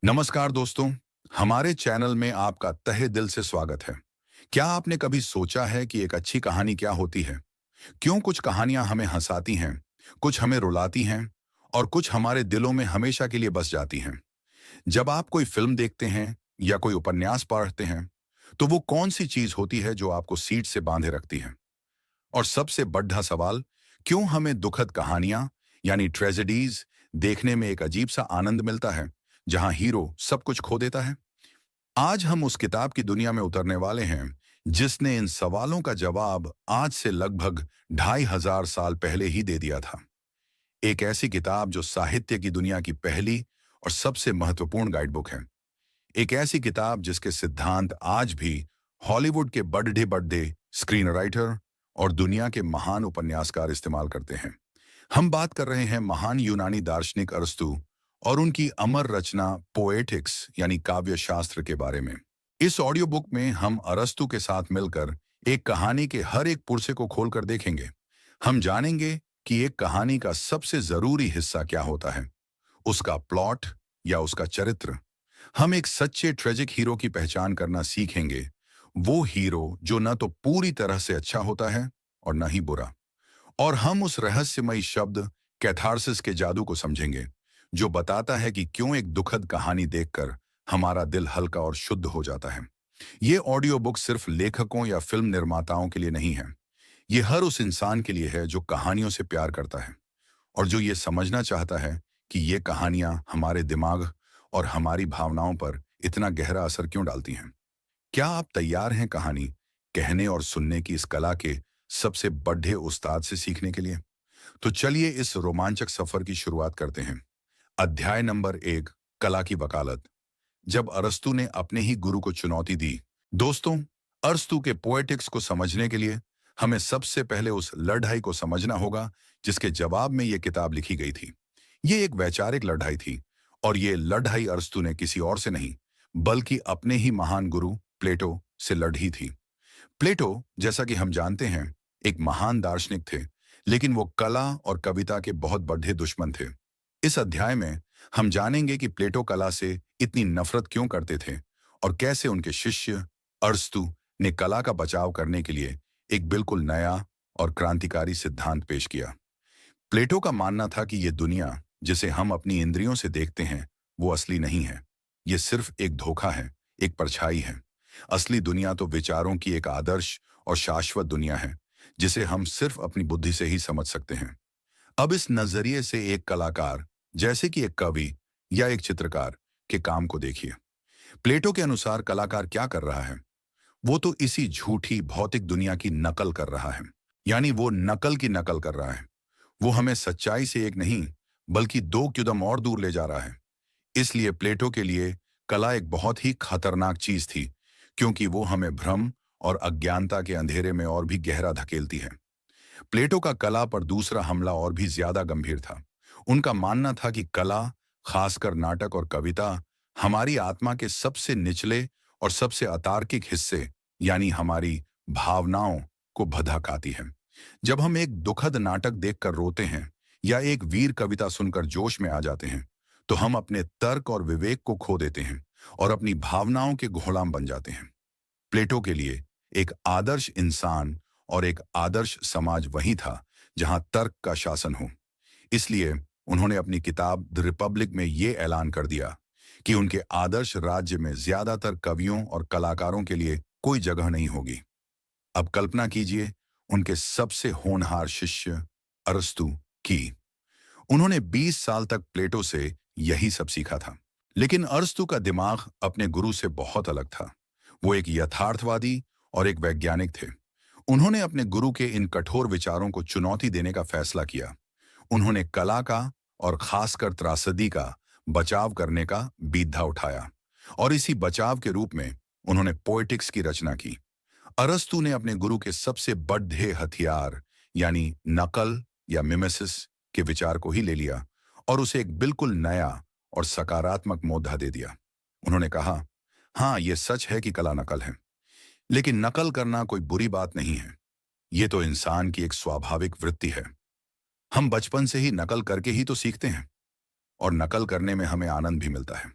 नमस्कार दोस्तों, हमारे चैनल में आपका तहे दिल से स्वागत है। क्या आपने कभी सोचा है कि एक अच्छी कहानी क्या होती है? क्यों कुछ कहानियां हमें हंसाती हैं, कुछ हमें रुलाती हैं और कुछ हमारे दिलों में हमेशा के लिए बस जाती हैं? जब आप कोई फिल्म देखते हैं या कोई उपन्यास पढ़ते हैं, तो वो कौन सी चीज होती है जो आपको सीट से बांधे रखती है? और सबसे बड़ा सवाल, क्यों हमें दुखद कहानियां यानी ट्रेजेडीज देखने में एक अजीब सा आनंद मिलता है, जहां हीरो सब कुछ खो देता है? आज हम उस किताब की दुनिया में उतरने वाले हैं जिसने इन सवालों का जवाब आज से लगभग 2500 साल पहले ही दे दिया था। एक ऐसी किताब जो साहित्य की दुनिया की पहली और सबसे महत्वपूर्ण गाइडबुक है। एक ऐसी किताब जिसके सिद्धांत आज भी हॉलीवुड के बड़े बड़े स्क्रीन राइटर और दुनिया के महान उपन्यासकार इस्तेमाल करते हैं। हम बात कर रहे हैं महान यूनानी दार्शनिक अरस्तु और उनकी अमर रचना पोएटिक्स यानी काव्य शास्त्र के बारे में। इस ऑडियो बुक में हम अरस्तु के साथ मिलकर एक कहानी के हर एक पुर्से को खोलकर देखेंगे। हम जानेंगे कि एक कहानी का सबसे जरूरी हिस्सा क्या होता है, उसका प्लॉट या उसका चरित्र। हम एक सच्चे ट्रेजिक हीरो की पहचान करना सीखेंगे, वो हीरो जो न तो पूरी तरह से अच्छा होता है और न ही बुरा। और हम उस रहस्यमयी शब्द कैथारसिस के जादू को समझेंगे, जो बताता है कि क्यों एक दुखद कहानी देखकर हमारा दिल हल्का और शुद्ध हो जाता है। ये ऑडियो बुक सिर्फ लेखकों या फिल्म निर्माताओं के लिए नहीं है। ये हर उस इंसान के लिए है जो कहानियों से प्यार करता है और जो ये समझना चाहता है कि ये कहानियां हमारे दिमाग और हमारी भावनाओं पर इतना गहरा असर क्यों डालती हैं। क्या आप तैयार हैं कहानी कहने और सुनने की इस कला के सबसे बड़े उस्ताद से सीखने के लिए? तो चलिए इस रोमांचक सफर की शुरुआत करते हैं। अध्याय नंबर 1, कला की वकालत। जब अरस्तु ने अपने ही गुरु को चुनौती दी। दोस्तों, अरस्तु के पोएटिक्स को समझने के लिए हमें सबसे पहले उस लड़ाई को समझना होगा जिसके जवाब में यह किताब लिखी गई थी। ये एक वैचारिक लड़ाई थी और ये लड़ाई अरस्तु ने किसी और से नहीं बल्कि अपने ही महान गुरु प्लेटो से लड़ी थी। प्लेटो, जैसा कि हम जानते हैं, एक महान दार्शनिक थे, लेकिन वो कला और कविता के बहुत बड़े दुश्मन थे। इस अध्याय में हम जानेंगे कि प्लेटो कला से इतनी नफरत क्यों करते थे और कैसे उनके शिष्य अरस्तु ने कला का बचाव करने के लिए एक बिल्कुल नया और क्रांतिकारी सिद्धांत पेश किया। प्लेटो का मानना था कि ये दुनिया जिसे हम अपनी इंद्रियों से देखते हैं वो असली नहीं है। ये सिर्फ एक धोखा है, एक परछाई है। असली दुनिया तो विचारों की एक आदर्श और शाश्वत दुनिया है जिसे हम सिर्फ अपनी बुद्धि से ही समझ सकते हैं। अब इस नजरिए से एक कलाकार, जैसे कि एक कवि या एक चित्रकार, के काम को देखिए। प्लेटो के अनुसार कलाकार क्या कर रहा है? वो तो इसी झूठी भौतिक दुनिया की नकल कर रहा है। यानी वो नकल की नकल कर रहा है। वो हमें सच्चाई से एक नहीं बल्कि दो कदम और दूर ले जा रहा है। इसलिए प्लेटो के लिए कला एक बहुत ही खतरनाक चीज थी, क्योंकि वो हमें भ्रम और अज्ञानता के अंधेरे में और भी गहरा धकेलती है। प्लेटो का कला पर दूसरा हमला और भी ज्यादा गंभीर था। उनका मानना था कि कला, खासकर नाटक और कविता, हमारी आत्मा के सबसे निचले और सबसे अतार्किक हिस्से यानी हमारी भावनाओं को भड़काती है। जब हम एक दुखद नाटक देखकर रोते हैं या एक वीर कविता सुनकर जोश में आ जाते हैं, तो हम अपने तर्क और विवेक को खो देते हैं और अपनी भावनाओं के गुलाम बन जाते हैं। प्लेटो के लिए एक आदर्श इंसान और एक आदर्श समाज वही था जहां तर्क का शासन हो। इसलिए उन्होंने अपनी किताब द रिपब्लिक में ये ऐलान कर दिया कि उनके आदर्श राज्य में ज्यादातर कवियों और कलाकारों के लिए कोई जगह नहीं होगी। अब कल्पना कीजिए उनके सबसे होनहार शिष्य अरस्तु की। उन्होंने 20 साल तक प्लेटो से यही सब सीखा था। लेकिन अरस्तु का दिमाग अपने गुरु से बहुत अलग था। वो एक यथार्थवादी और एक वैज्ञानिक थे। उन्होंने अपने गुरु के इन कठोर विचारों को चुनौती देने का फैसला किया। उन्होंने कला का और खासकर त्रासदी का बचाव करने का बीधा उठाया और इसी बचाव के रूप में उन्होंने पोएटिक्स की रचना की। अरस्तु ने अपने गुरु के सबसे बड़े हथियार यानी नकल या मिमेसिस के विचार को ही ले लिया और उसे एक बिल्कुल नया और सकारात्मक मोद्दा दे दिया। उन्होंने कहा, हाँ, ये सच है कि कला नकल है, लेकिन नकल करना कोई बुरी बात नहीं है। ये तो इंसान की एक स्वाभाविक वृत्ति है। हम बचपन से ही नकल करके ही तो सीखते हैं और नकल करने में हमें आनंद भी मिलता है।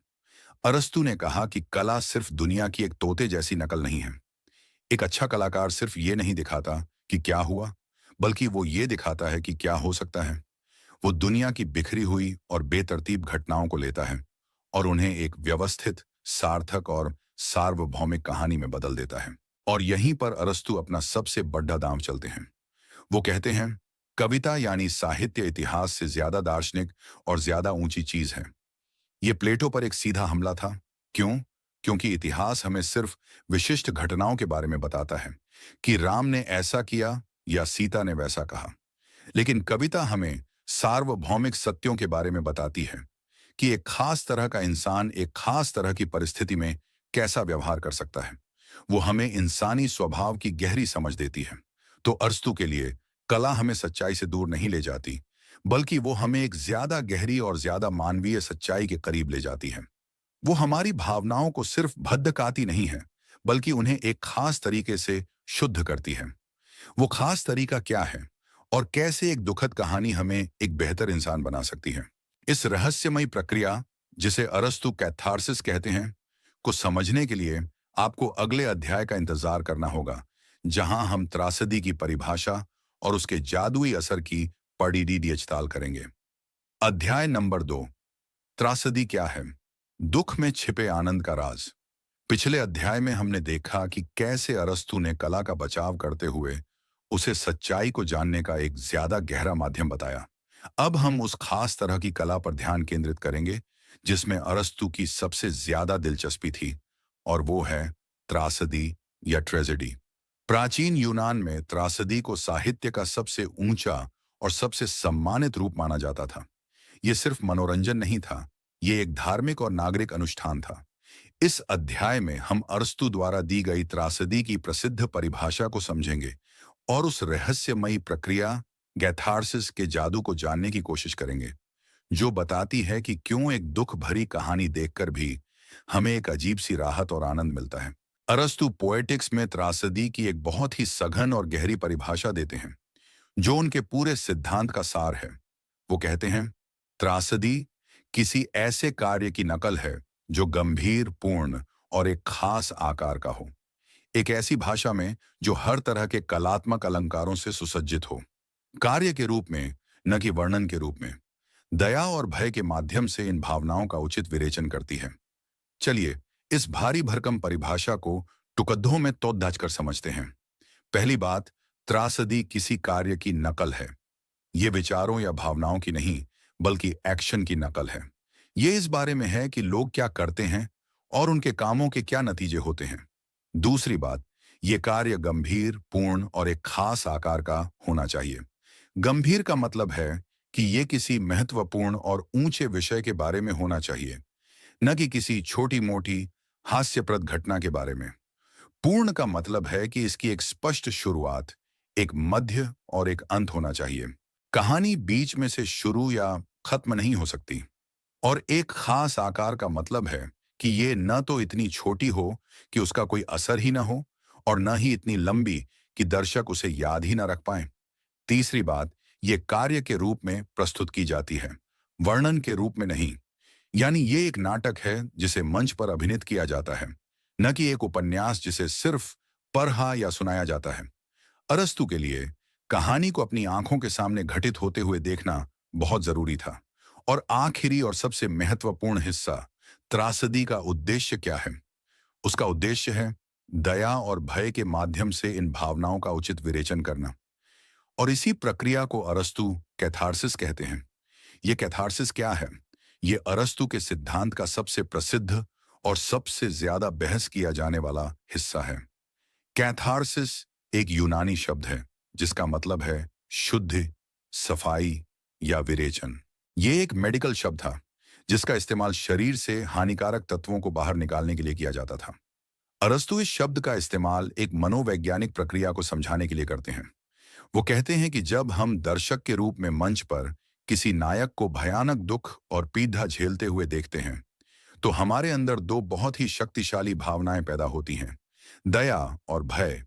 अरस्तु ने कहा कि कला सिर्फ दुनिया की एक तोते जैसी नकल नहीं है। एक अच्छा कलाकार सिर्फ ये नहीं दिखाता कि क्या हुआ, बल्कि वो ये दिखाता है कि क्या हो सकता है। वो दुनिया की बिखरी हुई और बेतरतीब घटनाओं को लेता है और उन्हें एक व्यवस्थित, सार्थक और सार्वभौमिक कहानी में बदल देता है। और यहीं पर अरस्तु अपना सबसे बड़ा दांव चलते हैं। वो कहते हैं, कविता यानी साहित्य इतिहास से ज्यादा दार्शनिक और ज्यादा ऊंची चीज है। ये प्लेटो पर एक सीधा हमला था। क्यों? क्योंकि इतिहास हमें सिर्फ विशिष्ट घटनाओं के बारे में बताता है कि राम ने ऐसा किया या सीता ने वैसा कहा। लेकिन कविता हमें सार्वभौमिक सत्यों के बारे में बताती है कि एक खास तरह का इंसान एक खास तरह की परिस्थिति में कैसा व्यवहार कर सकता है। वो हमें इंसानी स्वभाव की गहरी समझ देती है। तो अरस्तु के लिए कला हमें सच्चाई से दूर नहीं ले जाती, बल्कि वो हमें एक ज्यादा गहरी और ज्यादा मानवीय सच्चाई के करीब ले जाती है। वो हमारी भावनाओं को सिर्फ भद्दकाती नहीं है, बल्कि उन्हें एक खास तरीके से शुद्ध करती है। वो खास तरीका क्या है और कैसे एक दुखद कहानी हमें एक बेहतर इंसान बना सकती है? इस रहस्यमयी प्रक्रिया, जिसे अरस्तु कैथार्सिस कहते हैं, को समझने के लिए आपको अगले अध्याय का इंतजार करना होगा, जहां हम त्रासदी की परिभाषा और उसके जादुई असर की पढ़ी ताल करेंगे। अध्याय नंबर 2, त्रासदी क्या है? दुख में छिपे आनंद का राज। पिछले अध्याय में हमने देखा कि कैसे अरस्तु ने कला का बचाव करते हुए उसे सच्चाई को जानने का एक ज्यादा गहरा माध्यम बताया। अब हम उस खास तरह की कला पर ध्यान केंद्रित करेंगे जिसमें अरस्तु की सबसे ज्यादा दिलचस्पी थी, और वो है त्रासदी या ट्रेजेडी। प्राचीन यूनान में त्रासदी को साहित्य का सबसे ऊंचा और सबसे सम्मानित रूप माना जाता था। ये सिर्फ मनोरंजन नहीं था, ये एक धार्मिक और नागरिक अनुष्ठान था। इस अध्याय में हम अरस्तु द्वारा दी गई त्रासदी की प्रसिद्ध परिभाषा को समझेंगे और उस रहस्यमयी प्रक्रिया गैथार्सिस के जादू को जानने की कोशिश करेंगे, जो बताती है कि क्यों एक दुख भरी कहानी देखकर भी हमें एक अजीब सी राहत और आनंद मिलता है। अरस्तु पोएटिक्स में त्रासदी की एक बहुत ही सघन और गहरी परिभाषा देते हैं, जो उनके पूरे सिद्धांत का सार है। वो कहते हैं, त्रासदी किसी ऐसे कार्य की नकल है जो गंभीर, पूर्ण और एक खास आकार का हो। एक ऐसी भाषा में जो हर तरह के कलात्मक अलंकारों से सुसज्जित हो, कार्य के रूप में, न कि वर्णन के रूप में। दया और भय के माध्यम से इन भावनाओं का उचित विवेचन करती है। चलिए इस भारी भरकम परिभाषा को टुकड़ों में तोड़ दाच कर समझते हैं। पहली बात, त्रासदी किसी कार्य की नकल है। ये विचारों या भावनाओं की नहीं, बल्कि एक्शन की नकल है। ये इस बारे में है कि लोग क्या करते हैं और उनके कामों के क्या नतीजे होते हैं। दूसरी बात, ये कार्य गंभीर, पूर्ण और एक खास आकार का होना चाहिए। गंभीर का मतलब है कि ये किसी महत्वपूर्ण और ऊंचे विषय के बारे में होना चाहिए, न कि किसी छोटी मोटी हास्यप्रद घटना के बारे में। पूर्ण का मतलब है कि इसकी एक स्पष्ट शुरुआत, एक मध्य और एक अंत होना चाहिए। कहानी बीच में से शुरू या खत्म नहीं हो सकती। और एक खास आकार का मतलब है कि ये न तो इतनी छोटी हो कि उसका कोई असर ही ना हो, और न ही इतनी लंबी कि दर्शक उसे याद ही ना रख पाए। तीसरी बात, ये कार्य के रूप में प्रस्तुत की जाती है, वर्णन के रूप में नहीं। यानी ये एक नाटक है जिसे मंच पर अभिनीत किया जाता है, न कि एक उपन्यास जिसे सिर्फ पढ़ा या सुनाया जाता है। अरस्तु के लिए कहानी को अपनी आंखों के सामने घटित होते हुए देखना बहुत जरूरी था। और आखिरी और सबसे महत्वपूर्ण हिस्सा, त्रासदी का उद्देश्य क्या है? उसका उद्देश्य है दया और भय के माध्यम से इन भावनाओं का उचित विवेचन करना। और इसी प्रक्रिया को अरस्तु कैथार्सिस कहते हैं। ये कैथार्सिस क्या है? ये अरस्तु के सिद्धांत का सबसे प्रसिद्ध और सबसे ज्यादा बहस किया जाने वाला हिस्सा है। कैथार्सिस एक यूनानी शब्द है जिसका मतलब है शुद्धि, सफाई या विरेचन। ये एक मेडिकल शब्द था जिसका इस्तेमाल शरीर से हानिकारक तत्वों को बाहर निकालने के लिए किया जाता था। अरस्तु इस शब्द का इस्तेमाल एक मनोवैज्ञानिक प्रक्रिया को समझाने के लिए करते हैं। वो कहते हैं कि जब हम दर्शक के रूप में मंच पर किसी नायक को भयानक दुख और पीड़ा झेलते हुए देखते हैं, तो हमारे अंदर दो बहुत ही शक्तिशाली भावनाएं पैदा होती हैं, दया और भय।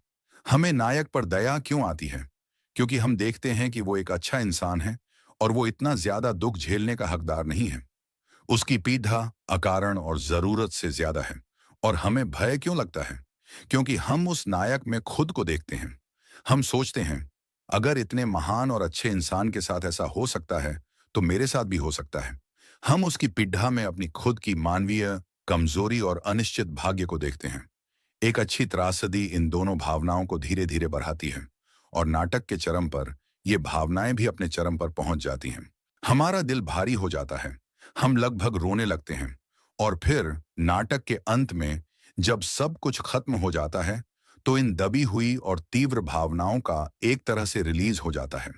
हमें नायक पर दया क्यों आती है? क्योंकि हम देखते हैं कि वो एक अच्छा इंसान है और वो इतना ज्यादा दुख झेलने का हकदार नहीं है। उसकी पीड़ा अकारण और जरूरत से ज्यादा है। और हमें भय क्यों लगता है? क्योंकि हम उस नायक में खुद को देखते हैं। हम सोचते हैं, अगर इतने महान और अच्छे इंसान के साथ ऐसा हो सकता है, तो मेरे साथ भी हो सकता है। हम उसकी पीड़ा में अपनी खुद की मानवीय कमजोरी और अनिश्चित भाग्य को देखते हैं। एक अच्छी त्रासदी इन दोनों भावनाओं को धीरे धीरे बढ़ाती है, और नाटक के चरम पर ये भावनाएं भी अपने चरम पर पहुंच जाती हैं। हमारा दिल भारी हो जाता है, हम लगभग रोने लगते हैं। और फिर नाटक के अंत में जब सब कुछ खत्म हो जाता है, तो इन दबी हुई और तीव्र भावनाओं का एक तरह से रिलीज हो जाता है।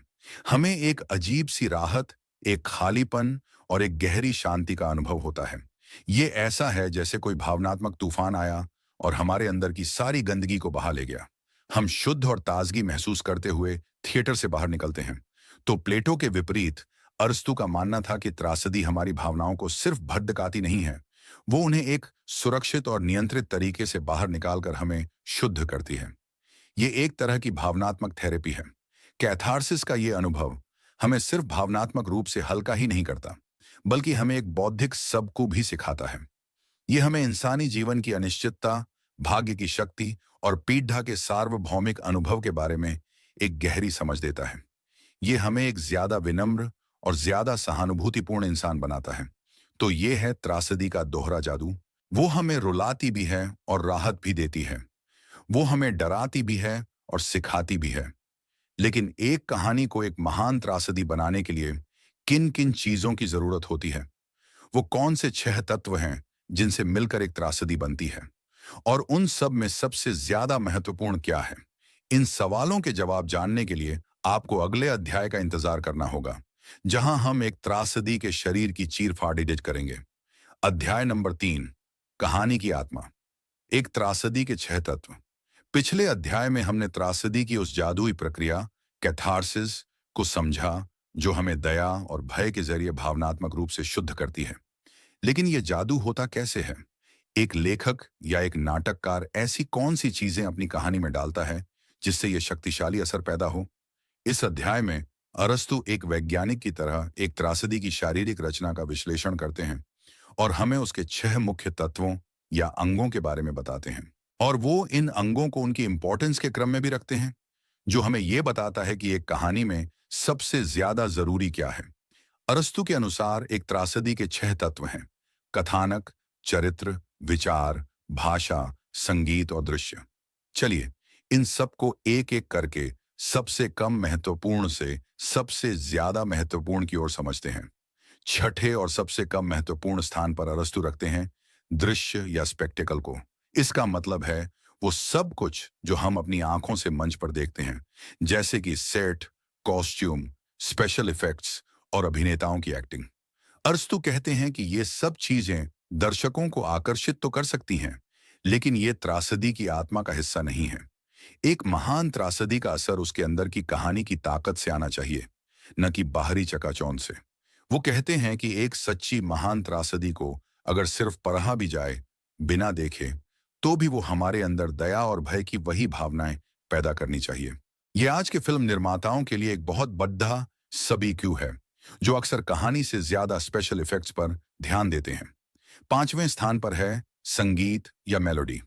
हमें एक अजीब सी राहत, एक खालीपन और एक गहरी शांति का अनुभव होता है। ये ऐसा है जैसे कोई भावनात्मक तूफान आया और हमारे अंदर की सारी गंदगी को बहा ले गया। हम शुद्ध और ताजगी महसूस करते हुए थिएटर से बाहर निकलते हैं। तो प्लेटो के विपरीत अरस्तु का मानना था कि त्रासदी हमारी भावनाओं को सिर्फ भड़काती नहीं है, वो उन्हें एक सुरक्षित और नियंत्रित तरीके से बाहर निकालकर हमें शुद्ध करती है। ये एक तरह की भावनात्मक थेरेपी है। कैथारसिस का ये अनुभव हमें सिर्फ भावनात्मक रूप से हल्का ही नहीं करता, बल्कि हमें एक बौद्धिक सबको भी सिखाता है। ये हमें इंसानी जीवन की अनिश्चितता, भाग्य की शक्ति और पीड़ा के सार्वभौमिक अनुभव के बारे में एक गहरी समझ देता है। ये हमें एक ज्यादा विनम्र और ज्यादा सहानुभूतिपूर्ण इंसान बनाता है। तो ये है त्रासदी का दोहरा जादू। वो हमें रुलाती भी है और राहत भी देती है। वो हमें डराती भी है और सिखाती भी है। लेकिन एक कहानी को एक महान त्रासदी बनाने के लिए किन किन चीजों की जरूरत होती है? वो कौन से 6 तत्व हैं जिनसे मिलकर एक त्रासदी बनती है? और उन सब में सबसे ज्यादा महत्वपूर्ण क्या है? इन सवालों के जवाब जानने के लिए आपको अगले अध्याय का इंतजार करना होगा, जहां हम एक त्रासदी के शरीर की चीर-फाड़ एडिट करेंगे। अध्याय नंबर 3, कहानी की आत्मा। एक त्रासदी के 6 तत्व। पिछले अध्याय में हमने त्रासदी की उस जादुई प्रक्रिया कैथारसिस को समझा, जो हमें दया और भय के जरिए भावनात्मक रूप से शुद्ध करती है। लेकिन यह जादू होता कैसे है? एक लेखक या एक नाटककार ऐसी कौन सी चीजें अपनी कहानी में डालता है जिससे यह शक्तिशाली असर पैदा हो? इस अध्याय में अरस्तु एक वैज्ञानिक की तरह एक त्रासदी की शारीरिक रचना का विश्लेषण करते हैं, और हमें उसके 6 मुख्य तत्वों या अंगों के बारे में बताते हैं। और वो इन अंगों को उनकी इंपॉर्टेंस के क्रम में भी रखते हैं, जो हमें यह बताता है कि एक कहानी में सबसे ज्यादा जरूरी क्या है। अरस्तु के अनुसार एक त्रासदी के 6 तत्व हैं: कथानक, चरित्र, विचार, भाषा, संगीत और दृश्य। चलिए इन सबको एक एक करके सबसे कम महत्वपूर्ण से सबसे ज्यादा महत्वपूर्ण की ओर समझते हैं। छठे और सबसे कम महत्वपूर्ण स्थान पर अरस्तु रखते हैं दृश्य या स्पेक्टेकल को। इसका मतलब है वो सब कुछ जो हम अपनी आंखों से मंच पर देखते हैं, जैसे कि सेट, कॉस्ट्यूम, स्पेशल इफेक्ट्स और अभिनेताओं की एक्टिंग। अरस्तु कहते हैं कि ये सब चीजें दर्शकों को आकर्षित तो कर सकती हैं, लेकिन ये त्रासदी की आत्मा का हिस्सा नहीं है। एक महान त्रासदी का असर उसके अंदर की कहानी की ताकत से आना चाहिए, न कि बाहरी चकाचौंध से। वो कहते हैं कि एक सच्ची महान त्रासदी को अगर सिर्फ पढ़ा भी जाए, बिना देखे, तो भी वो हमारे अंदर दया और भय की वही भावनाएं पैदा करनी चाहिए। ये आज के फिल्म निर्माताओं के लिए एक बहुत बड़ा सभी क्यू है, जो अक्सर कहानी से ज्यादा स्पेशल इफेक्ट्स पर ध्यान देते हैं। 5वें स्थान पर है संगीत या मेलोडी।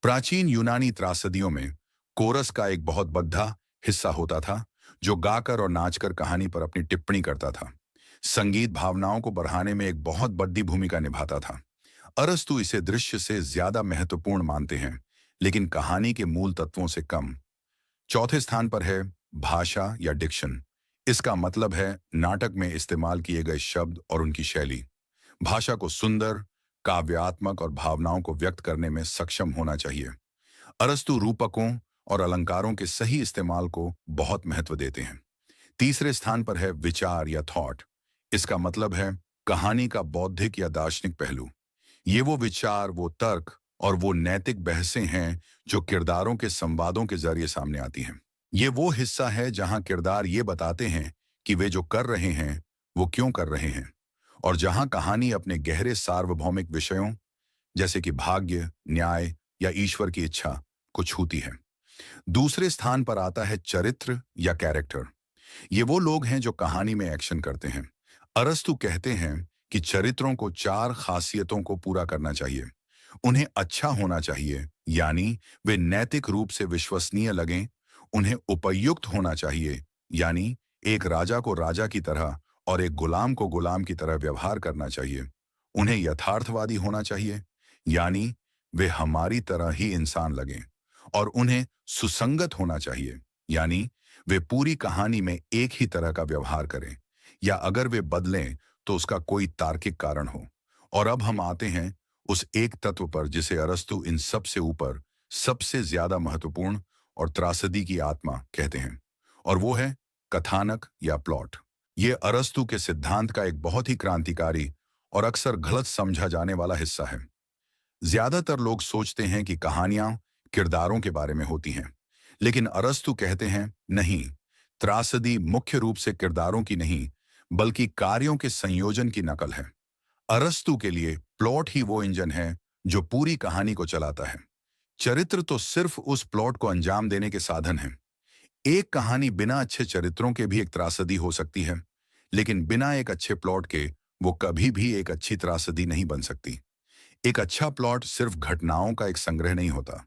प्राचीन यूनानी त्रासदियों में कोरस का एक बहुत बड़ा हिस्सा होता था, जो गाकर और नाचकर कहानी पर अपनी टिप्पणी करता था। संगीत भावनाओं को बढ़ाने में एक बहुत बड़ी भूमिका निभाता था। अरस्तु इसे दृश्य से ज्यादा महत्वपूर्ण मानते हैं, लेकिन कहानी के मूल तत्वों से कम। चौथे स्थान पर है भाषा या डिक्शन। इसका मतलब है नाटक में इस्तेमाल किए गए शब्द और उनकी शैली। भाषा को सुंदर, काव्यात्मक और भावनाओं को व्यक्त करने में सक्षम होना चाहिए। अरस्तु रूपकों और अलंकारों के सही इस्तेमाल को बहुत महत्व देते हैं। तीसरे स्थान पर है विचार या थॉट। इसका मतलब है कहानी का बौद्धिक या दार्शनिक पहलू। ये वो विचार, वो तर्क और वो नैतिक बहसें हैं जो किरदारों के संवादों के जरिए सामने आती हैं। ये वो हिस्सा है जहां किरदार ये बताते हैं कि वे जो कर रहे हैं वो क्यों कर रहे हैं, और जहां कहानी अपने गहरे सार्वभौमिक विषयों, जैसे कि भाग्य, न्याय या ईश्वर की इच्छा, को छूती है। दूसरे स्थान पर आता है चरित्र या कैरेक्टर। ये वो लोग हैं जो कहानी में एक्शन करते हैं। अरस्तु कहते हैं कि चरित्रों को चार खासियतों को पूरा करना चाहिए। उन्हें अच्छा होना चाहिए, यानी वे नैतिक रूप से विश्वसनीय लगें। उन्हें उपयुक्त होना चाहिए, यानी एक राजा को राजा की तरह और एक गुलाम को गुलाम की तरह व्यवहार करना चाहिए। उन्हें यथार्थवादी होना चाहिए, यानी वे हमारी तरह ही इंसान लगें। और उन्हें सुसंगत होना चाहिए, यानी वे पूरी कहानी में एक ही तरह का व्यवहार करें, या अगर वे बदलें तो उसका कोई तार्किक कारण हो। और अब हम आते हैं उस एक तत्व पर जिसे अरस्तु इन सब से ऊपर, सबसे ज्यादा महत्वपूर्ण और त्रासदी की आत्मा कहते हैं, और वो है कथानक या प्लॉट। ये अरस्तु के सिद्धांत का एक बहुत ही क्रांतिकारी और अक्सर गलत समझा जाने वाला हिस्सा है। ज्यादातर लोग सोचते हैं कि कहानियां किरदारों के बारे में होती हैं, लेकिन अरस्तु कहते हैं नहीं, त्रासदी मुख्य रूप से किरदारों की नहीं, बल्कि कार्यों के संयोजन की नकल है। अरस्तु के लिए प्लॉट ही वो इंजन है जो पूरी कहानी को चलाता है। चरित्र तो सिर्फ उस प्लॉट को अंजाम देने के साधन हैं। एक कहानी बिना अच्छे चरित्रों के भी एक त्रासदी हो सकती है, लेकिन बिना एक अच्छे प्लॉट के वो कभी भी एक अच्छी त्रासदी नहीं बन सकती। एक अच्छा प्लॉट सिर्फ घटनाओं का एक संग्रह नहीं होता,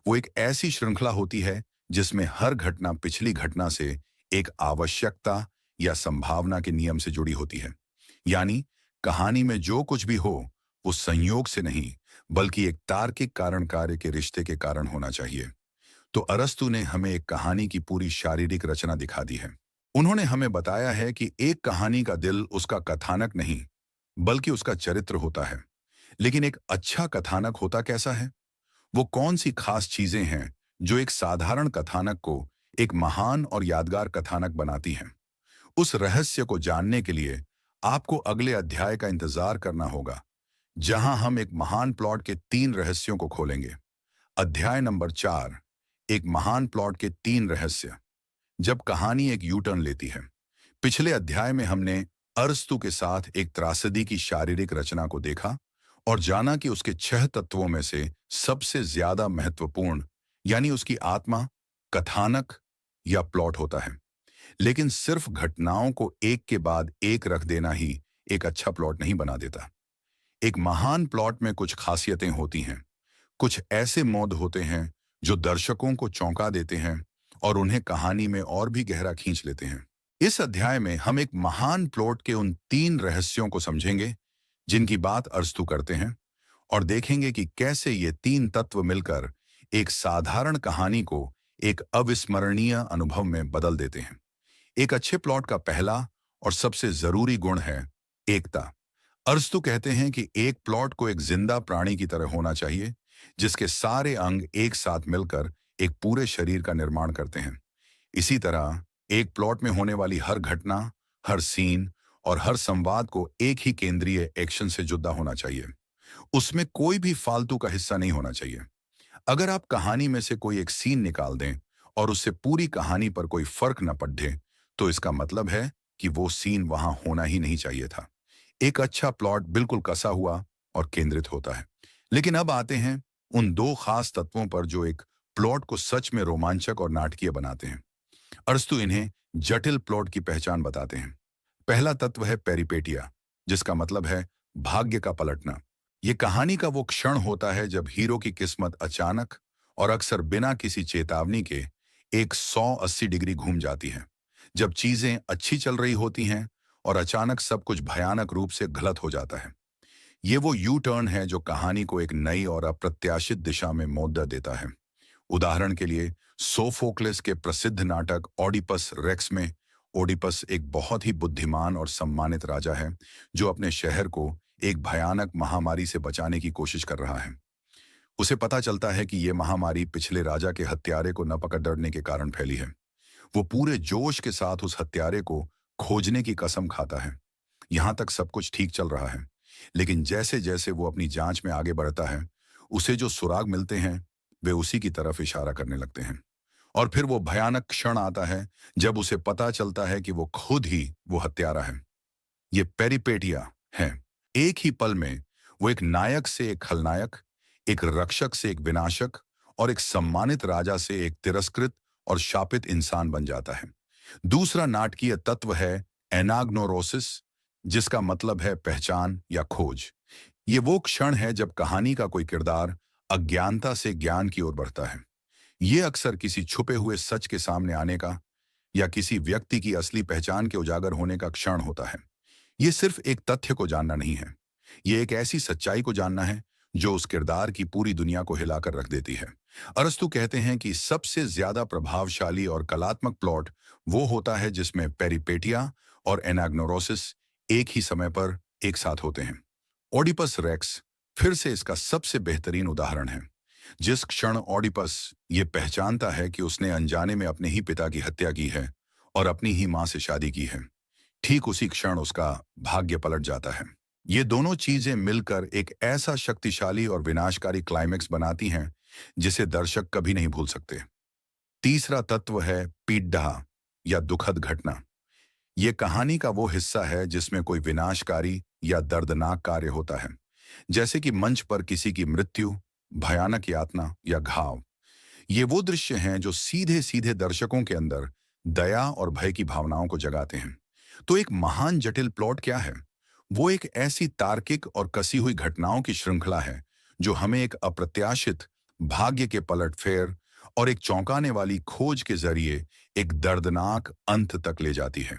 वो एक ऐसी श्रृंखला होती है जिसमें हर घटना पिछली घटना से एक आवश्यकता या संभावना के नियम से जुड़ी होती है। यानी कहानी में जो कुछ भी हो वो संयोग से नहीं, बल्कि एक तार्किक कारण कार्य के रिश्ते के कारण होना चाहिए। तो अरस्तु ने हमें एक कहानी की पूरी शारीरिक रचना दिखा दी है। उन्होंने हमें बताया है कि एक कहानी का दिल उसका कथानक नहीं, बल्कि उसका चरित्र होता है। लेकिन एक अच्छा कथानक होता कैसा है? वो कौन सी खास चीजें हैं जो एक साधारण कथानक को एक महान और यादगार कथानक बनाती हैं? उस रहस्य को जानने के लिए आपको अगले अध्याय का इंतजार करना होगा, जहां हम एक महान प्लॉट के 3 रहस्यों को खोलेंगे। अध्याय नंबर 4, एक महान प्लॉट के 3 रहस्य, जब कहानी एक यू टर्न लेती है। पिछले अध्याय में हमने अरस्तु के साथ एक त्रासदी की शारीरिक रचना को देखा और जाना कि उसके 6 तत्वों में से सबसे ज्यादा महत्वपूर्ण, यानी उसकी आत्मा, कथानक या प्लॉट होता है। लेकिन सिर्फ घटनाओं को एक के बाद एक रख देना ही एक अच्छा प्लॉट नहीं बना देता। एक महान प्लॉट में कुछ खासियतें होती हैं, कुछ ऐसे मोड़ होते हैं जो दर्शकों को चौंका देते हैं और उन्हें कहानी में और भी गहरा खींच लेते हैं। इस अध्याय में हम एक महान प्लॉट के उन 3 रहस्यों को समझेंगे जिनकी बात अरस्तु करते हैं, और देखेंगे कि कैसे ये 3 तत्व मिलकर एक साधारण कहानी को एक अविस्मरणीय अनुभव में बदल देते हैं। एक अच्छे प्लॉट का पहला और सबसे जरूरी गुण है एकता। अरस्तु कहते हैं कि एक प्लॉट को एक जिंदा प्राणी की तरह होना चाहिए, जिसके सारे अंग एक साथ मिलकर एक पूरे शरीर का निर्माण करते हैं। इसी तरह एक प्लॉट में होने वाली हर घटना, हर सीन और हर संवाद को एक ही केंद्रीय एक्शन से जुड़ा होना चाहिए। उसमें कोई भी फालतू का हिस्सा नहीं होना चाहिए। अगर आप कहानी में से कोई एक सीन निकाल दें और उससे पूरी कहानी पर कोई फर्क न पड़े, तो इसका मतलब है कि वो सीन वहां होना ही नहीं चाहिए था। एक अच्छा प्लॉट बिल्कुल कसा हुआ और केंद्रित होता है। लेकिन अब आते हैं उन 2 खास तत्वों पर जो एक प्लॉट को सच में रोमांचक और नाटकीय बनाते हैं। अरस्तु इन्हें जटिल प्लॉट की पहचान बताते हैं। पहला तत्व है पेरिपेटिया, जिसका मतलब है भाग्य का पलटना। ये कहानी का वो क्षण होता है जब हीरो की किस्मत अचानक और अक्सर बिना किसी चेतावनी के एक 180 डिग्री घूम जाती है। जब चीजें अच्छी चल रही होती हैं और अचानक सब कुछ भयानक रूप से गलत हो जाता है। ये वो यू टर्न है जो कहानी को एक नई और अप्रत्याशित दिशा में मोड़ देता है। उदाहरण के लिए सोफोक्लिस के प्रसिद्ध नाटक ओडिपस रेक्स में ओडिपस एक बहुत ही बुद्धिमान और सम्मानित राजा है जो अपने शहर को एक भयानक महामारी से बचाने की कोशिश कर रहा है। उसे पता चलता है कि यह महामारी पिछले राजा के हत्यारे को न पकड़ने के कारण फैली है। वो पूरे जोश के साथ उस हत्यारे को खोजने की कसम खाता है। यहां तक सब कुछ ठीक चल रहा है, लेकिन जैसे जैसे वो अपनी जांच में आगे बढ़ता है, उसे जो सुराग मिलते हैं वे उसी की तरफ इशारा करने लगते हैं। और फिर वो भयानक क्षण आता है जब उसे पता चलता है कि वो खुद ही वो हत्यारा है। ये पेरिपेटिया है। एक ही पल में वो एक नायक से एक खलनायक, एक रक्षक से एक विनाशक और एक सम्मानित राजा से एक तिरस्कृत और शापित इंसान बन जाता है। दूसरा नाटकीय तत्व है एनाग्नोरोसिस, जिसका मतलब है पहचान या खोज। ये वो क्षण है जब कहानी का कोई किरदार अज्ञानता से ज्ञान की ओर बढ़ता है। ये अक्सर किसी छुपे हुए सच के सामने आने का या किसी व्यक्ति की असली पहचान के उजागर होने का क्षण होता है। ये सिर्फ एक तथ्य को जानना नहीं है, ये एक ऐसी सच्चाई को जानना है जो उस किरदार की पूरी दुनिया को हिलाकर रख देती है। अरस्तु कहते हैं कि सबसे ज्यादा प्रभावशाली और कलात्मक प्लॉट वो होता है जिसमें पेरिपेटिया और एनाग्नोरोसिस एक ही समय पर एक साथ होते हैं। ओडिपस रेक्स फिर से इसका सबसे बेहतरीन उदाहरण है। जिस क्षण ओडिपस ये पहचानता है कि उसने अनजाने में अपने ही पिता की हत्या की है और अपनी ही मां से शादी की है, ठीक उसी क्षण उसका भाग्य पलट जाता है। ये दोनों चीजें मिलकर एक ऐसा शक्तिशाली और विनाशकारी क्लाइमेक्स बनाती हैं जिसे दर्शक कभी नहीं भूल सकते। तीसरा तत्व है पीड़ा या दुखद घटना। ये कहानी का वो हिस्सा है जिसमें कोई विनाशकारी या दर्दनाक कार्य होता है, जैसे कि मंच पर किसी की मृत्यु, भयानक यातना या घाव। ये वो दृश्य हैं जो सीधे सीधे दर्शकों के अंदर दया और भय की भावनाओं को जगाते हैं। तो एक महान जटिल प्लॉट क्या है? वो एक ऐसी तार्किक और कसी हुई घटनाओं की श्रृंखला है जो हमें एक अप्रत्याशित भाग्य के पलटफेर और एक चौंकाने वाली खोज के जरिए एक दर्दनाक अंत तक ले जाती है।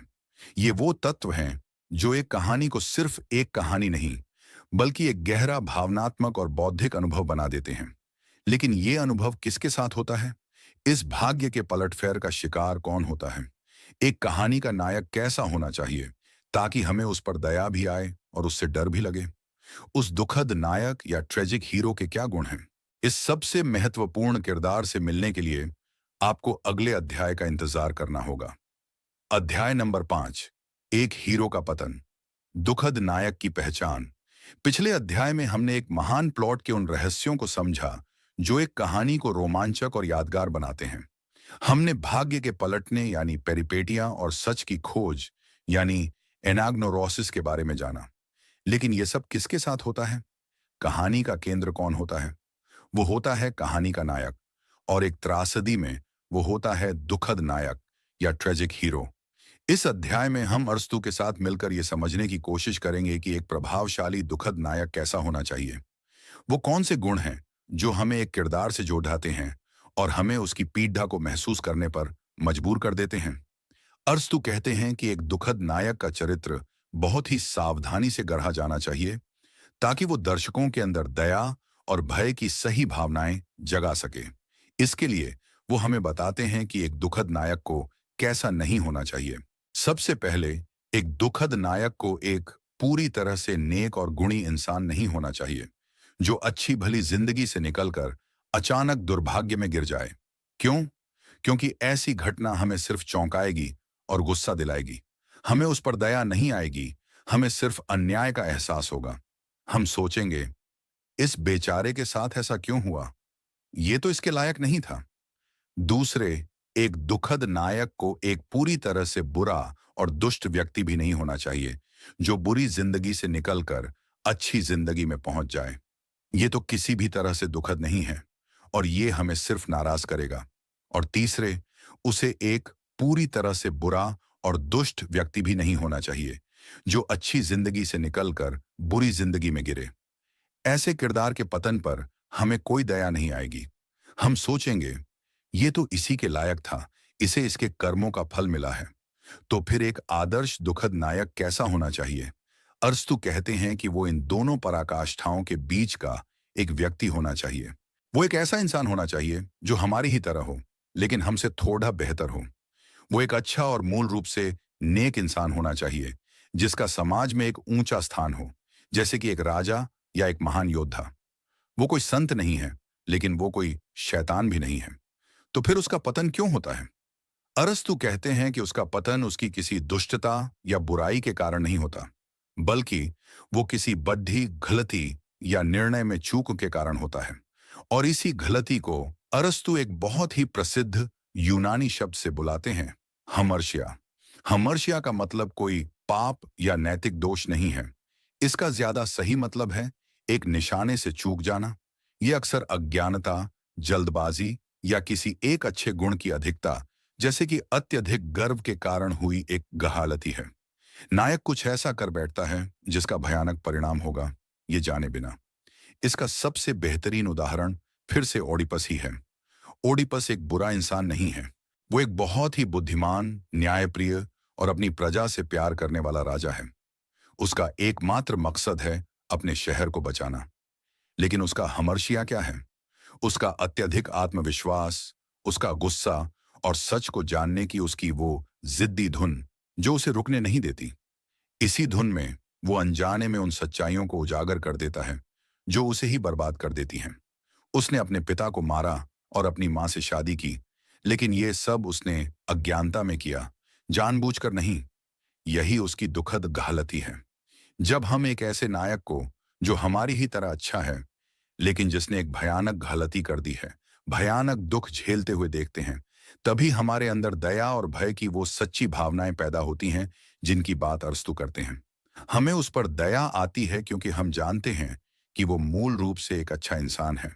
ये वो तत्व हैं जो एक कहानी को सिर्फ एक कहानी नहीं, बल्कि एक गहरा भावनात्मक और बौद्धिक अनुभव बना देते हैं। लेकिन ये अनुभव किसके साथ होता है? इस भाग्य के पलटफेर का शिकार कौन होता है? एक कहानी का नायक कैसा होना चाहिए ताकि हमें उस पर दया भी आए और उससे डर भी लगे? उस दुखद नायक या ट्रेजिक हीरो के क्या गुण हैं? इस सबसे महत्वपूर्ण किरदार से मिलने के लिए आपको अगले अध्याय का इंतजार करना होगा। अध्याय नंबर 5, एक हीरो का पतन, दुखद नायक की पहचान। पिछले अध्याय में हमने एक महान प्लॉट के उन रहस्यों को समझा जो एक कहानी को रोमांचक और यादगार बनाते हैं। हमने भाग्य के पलटने यानी पेरिपेटिया और सच की खोज यानी एनाग्नोरोसिस के बारे में जाना। लेकिन यह सब किसके साथ होता है? कहानी का केंद्र कौन होता है? वो होता है कहानी का नायक, और एक त्रासदी में वो होता है दुखद नायक या ट्रेजिक हीरो। इस अध्याय में हम अरस्तु के साथ मिलकर ये समझने की कोशिश करेंगे कि एक प्रभावशाली दुखद नायक कैसा होना चाहिए। वो कौन से गुण हैं जो हमें एक किरदार से जोड़ाते हैं और हमें उसकी पीड़ा को महसूस करने पर मजबूर कर देते हैं। अरस्तु कहते हैं कि एक दुखद नायक का चरित्र बहुत ही सावधानी से गढ़ा जाना चाहिए ताकि वो दर्शकों के अंदर दया और भय की सही भावनाएं जगा सके। इसके लिए वो हमें बताते हैं कि एक दुखद नायक को कैसा नहीं होना चाहिए। सबसे पहले, एक दुखद नायक को एक पूरी तरह से नेक और गुणी इंसान नहीं होना चाहिए जो अच्छी भली जिंदगी से निकलकर अचानक दुर्भाग्य में गिर जाए। क्यों? क्योंकि ऐसी घटना हमें सिर्फ चौंकाएगी और गुस्सा दिलाएगी। हमें उस पर दया नहीं आएगी, हमें सिर्फ अन्याय का एहसास होगा। हम सोचेंगे, इस बेचारे के साथ ऐसा क्यों हुआ? ये तो इसके लायक नहीं था। दूसरे, एक दुखद नायक को एक पूरी तरह से बुरा और दुष्ट व्यक्ति भी नहीं होना चाहिए जो बुरी जिंदगी से निकलकर अच्छी जिंदगी में पहुंच जाए। ये तो किसी भी तरह से दुखद नहीं है और ये हमें सिर्फ नाराज करेगा। और तीसरे, उसे एक पूरी तरह से बुरा और दुष्ट व्यक्ति भी नहीं होना चाहिए जो अच्छी जिंदगी से निकलकर बुरी जिंदगी में गिरे। ऐसे किरदार के पतन पर हमें कोई दया नहीं आएगी। हम सोचेंगे, ये तो इसी के लायक था, इसे इसके कर्मों का फल मिला है। तो फिर एक आदर्श दुखद नायक कैसा होना चाहिए? अरस्तु कहते हैं कि वो इन दोनों पराकाष्ठाओं के बीच का एक व्यक्ति होना चाहिए। वो एक ऐसा इंसान होना चाहिए जो हमारी ही तरह हो, लेकिन हमसे थोड़ा बेहतर हो। वो एक अच्छा और मूल रूप से नेक इंसान होना चाहिए जिसका समाज में एक ऊंचा स्थान हो, जैसे कि एक राजा या एक महान योद्धा। वो कोई संत नहीं है, लेकिन वो कोई शैतान भी नहीं है। तो फिर उसका पतन क्यों होता है? अरस्तु कहते हैं कि उसका पतन उसकी किसी दुष्टता या बुराई के कारण नहीं होता, बल्कि वो किसी बड्ढी गलती या निर्णय में चूक के कारण होता है। और इसी गलती को अरस्तु एक बहुत ही प्रसिद्ध यूनानी शब्द से बुलाते हैं, हमर्शिया। हमर्शिया का मतलब कोई पाप या नैतिक दोष नहीं है। इसका ज्यादा सही मतलब है एक निशाने से चूक जाना। यह अक्सर अज्ञानता, जल्दबाजी या किसी एक अच्छे गुण की अधिकता, जैसे कि अत्यधिक गर्व के कारण हुई एक गहालती है। नायक कुछ ऐसा कर बैठता है जिसका भयानक परिणाम होगा, ये जाने बिना। इसका सबसे बेहतरीन उदाहरण फिर से ओडिपस ही है। ओडिपस एक बुरा इंसान नहीं है। वो एक बहुत ही बुद्धिमान, न्यायप्रिय और अपनी प्रजा से प्यार करने वाला राजा है। उसका एकमात्र मकसद है अपने शहर को बचाना। लेकिन उसका हमर्शिया क्या है? उसका अत्यधिक आत्मविश्वास, उसका गुस्सा और सच को जानने की उसकी वो जिद्दी धुन जो उसे रुकने नहीं देती। इसी धुन में वो अनजाने में उन सच्चाइयों को उजागर कर देता है जो उसे ही बर्बाद कर देती हैं। उसने अपने पिता को मारा और अपनी मां से शादी की, लेकिन ये सब उसने अज्ञानता में किया, जानबूझकर नहीं। यही उसकी दुखद गहलती है। जब हम एक ऐसे नायक को, जो हमारी ही तरह अच्छा है लेकिन जिसने एक भयानक गलती कर दी है, भयानक दुख झेलते हुए देखते हैं, तभी हमारे अंदर दया और भय की वो सच्ची भावनाएं पैदा होती हैं जिनकी बात अरस्तू करते हैं। हमें उस पर दया आती है क्योंकि हम जानते हैं कि वो मूल रूप से एक अच्छा इंसान है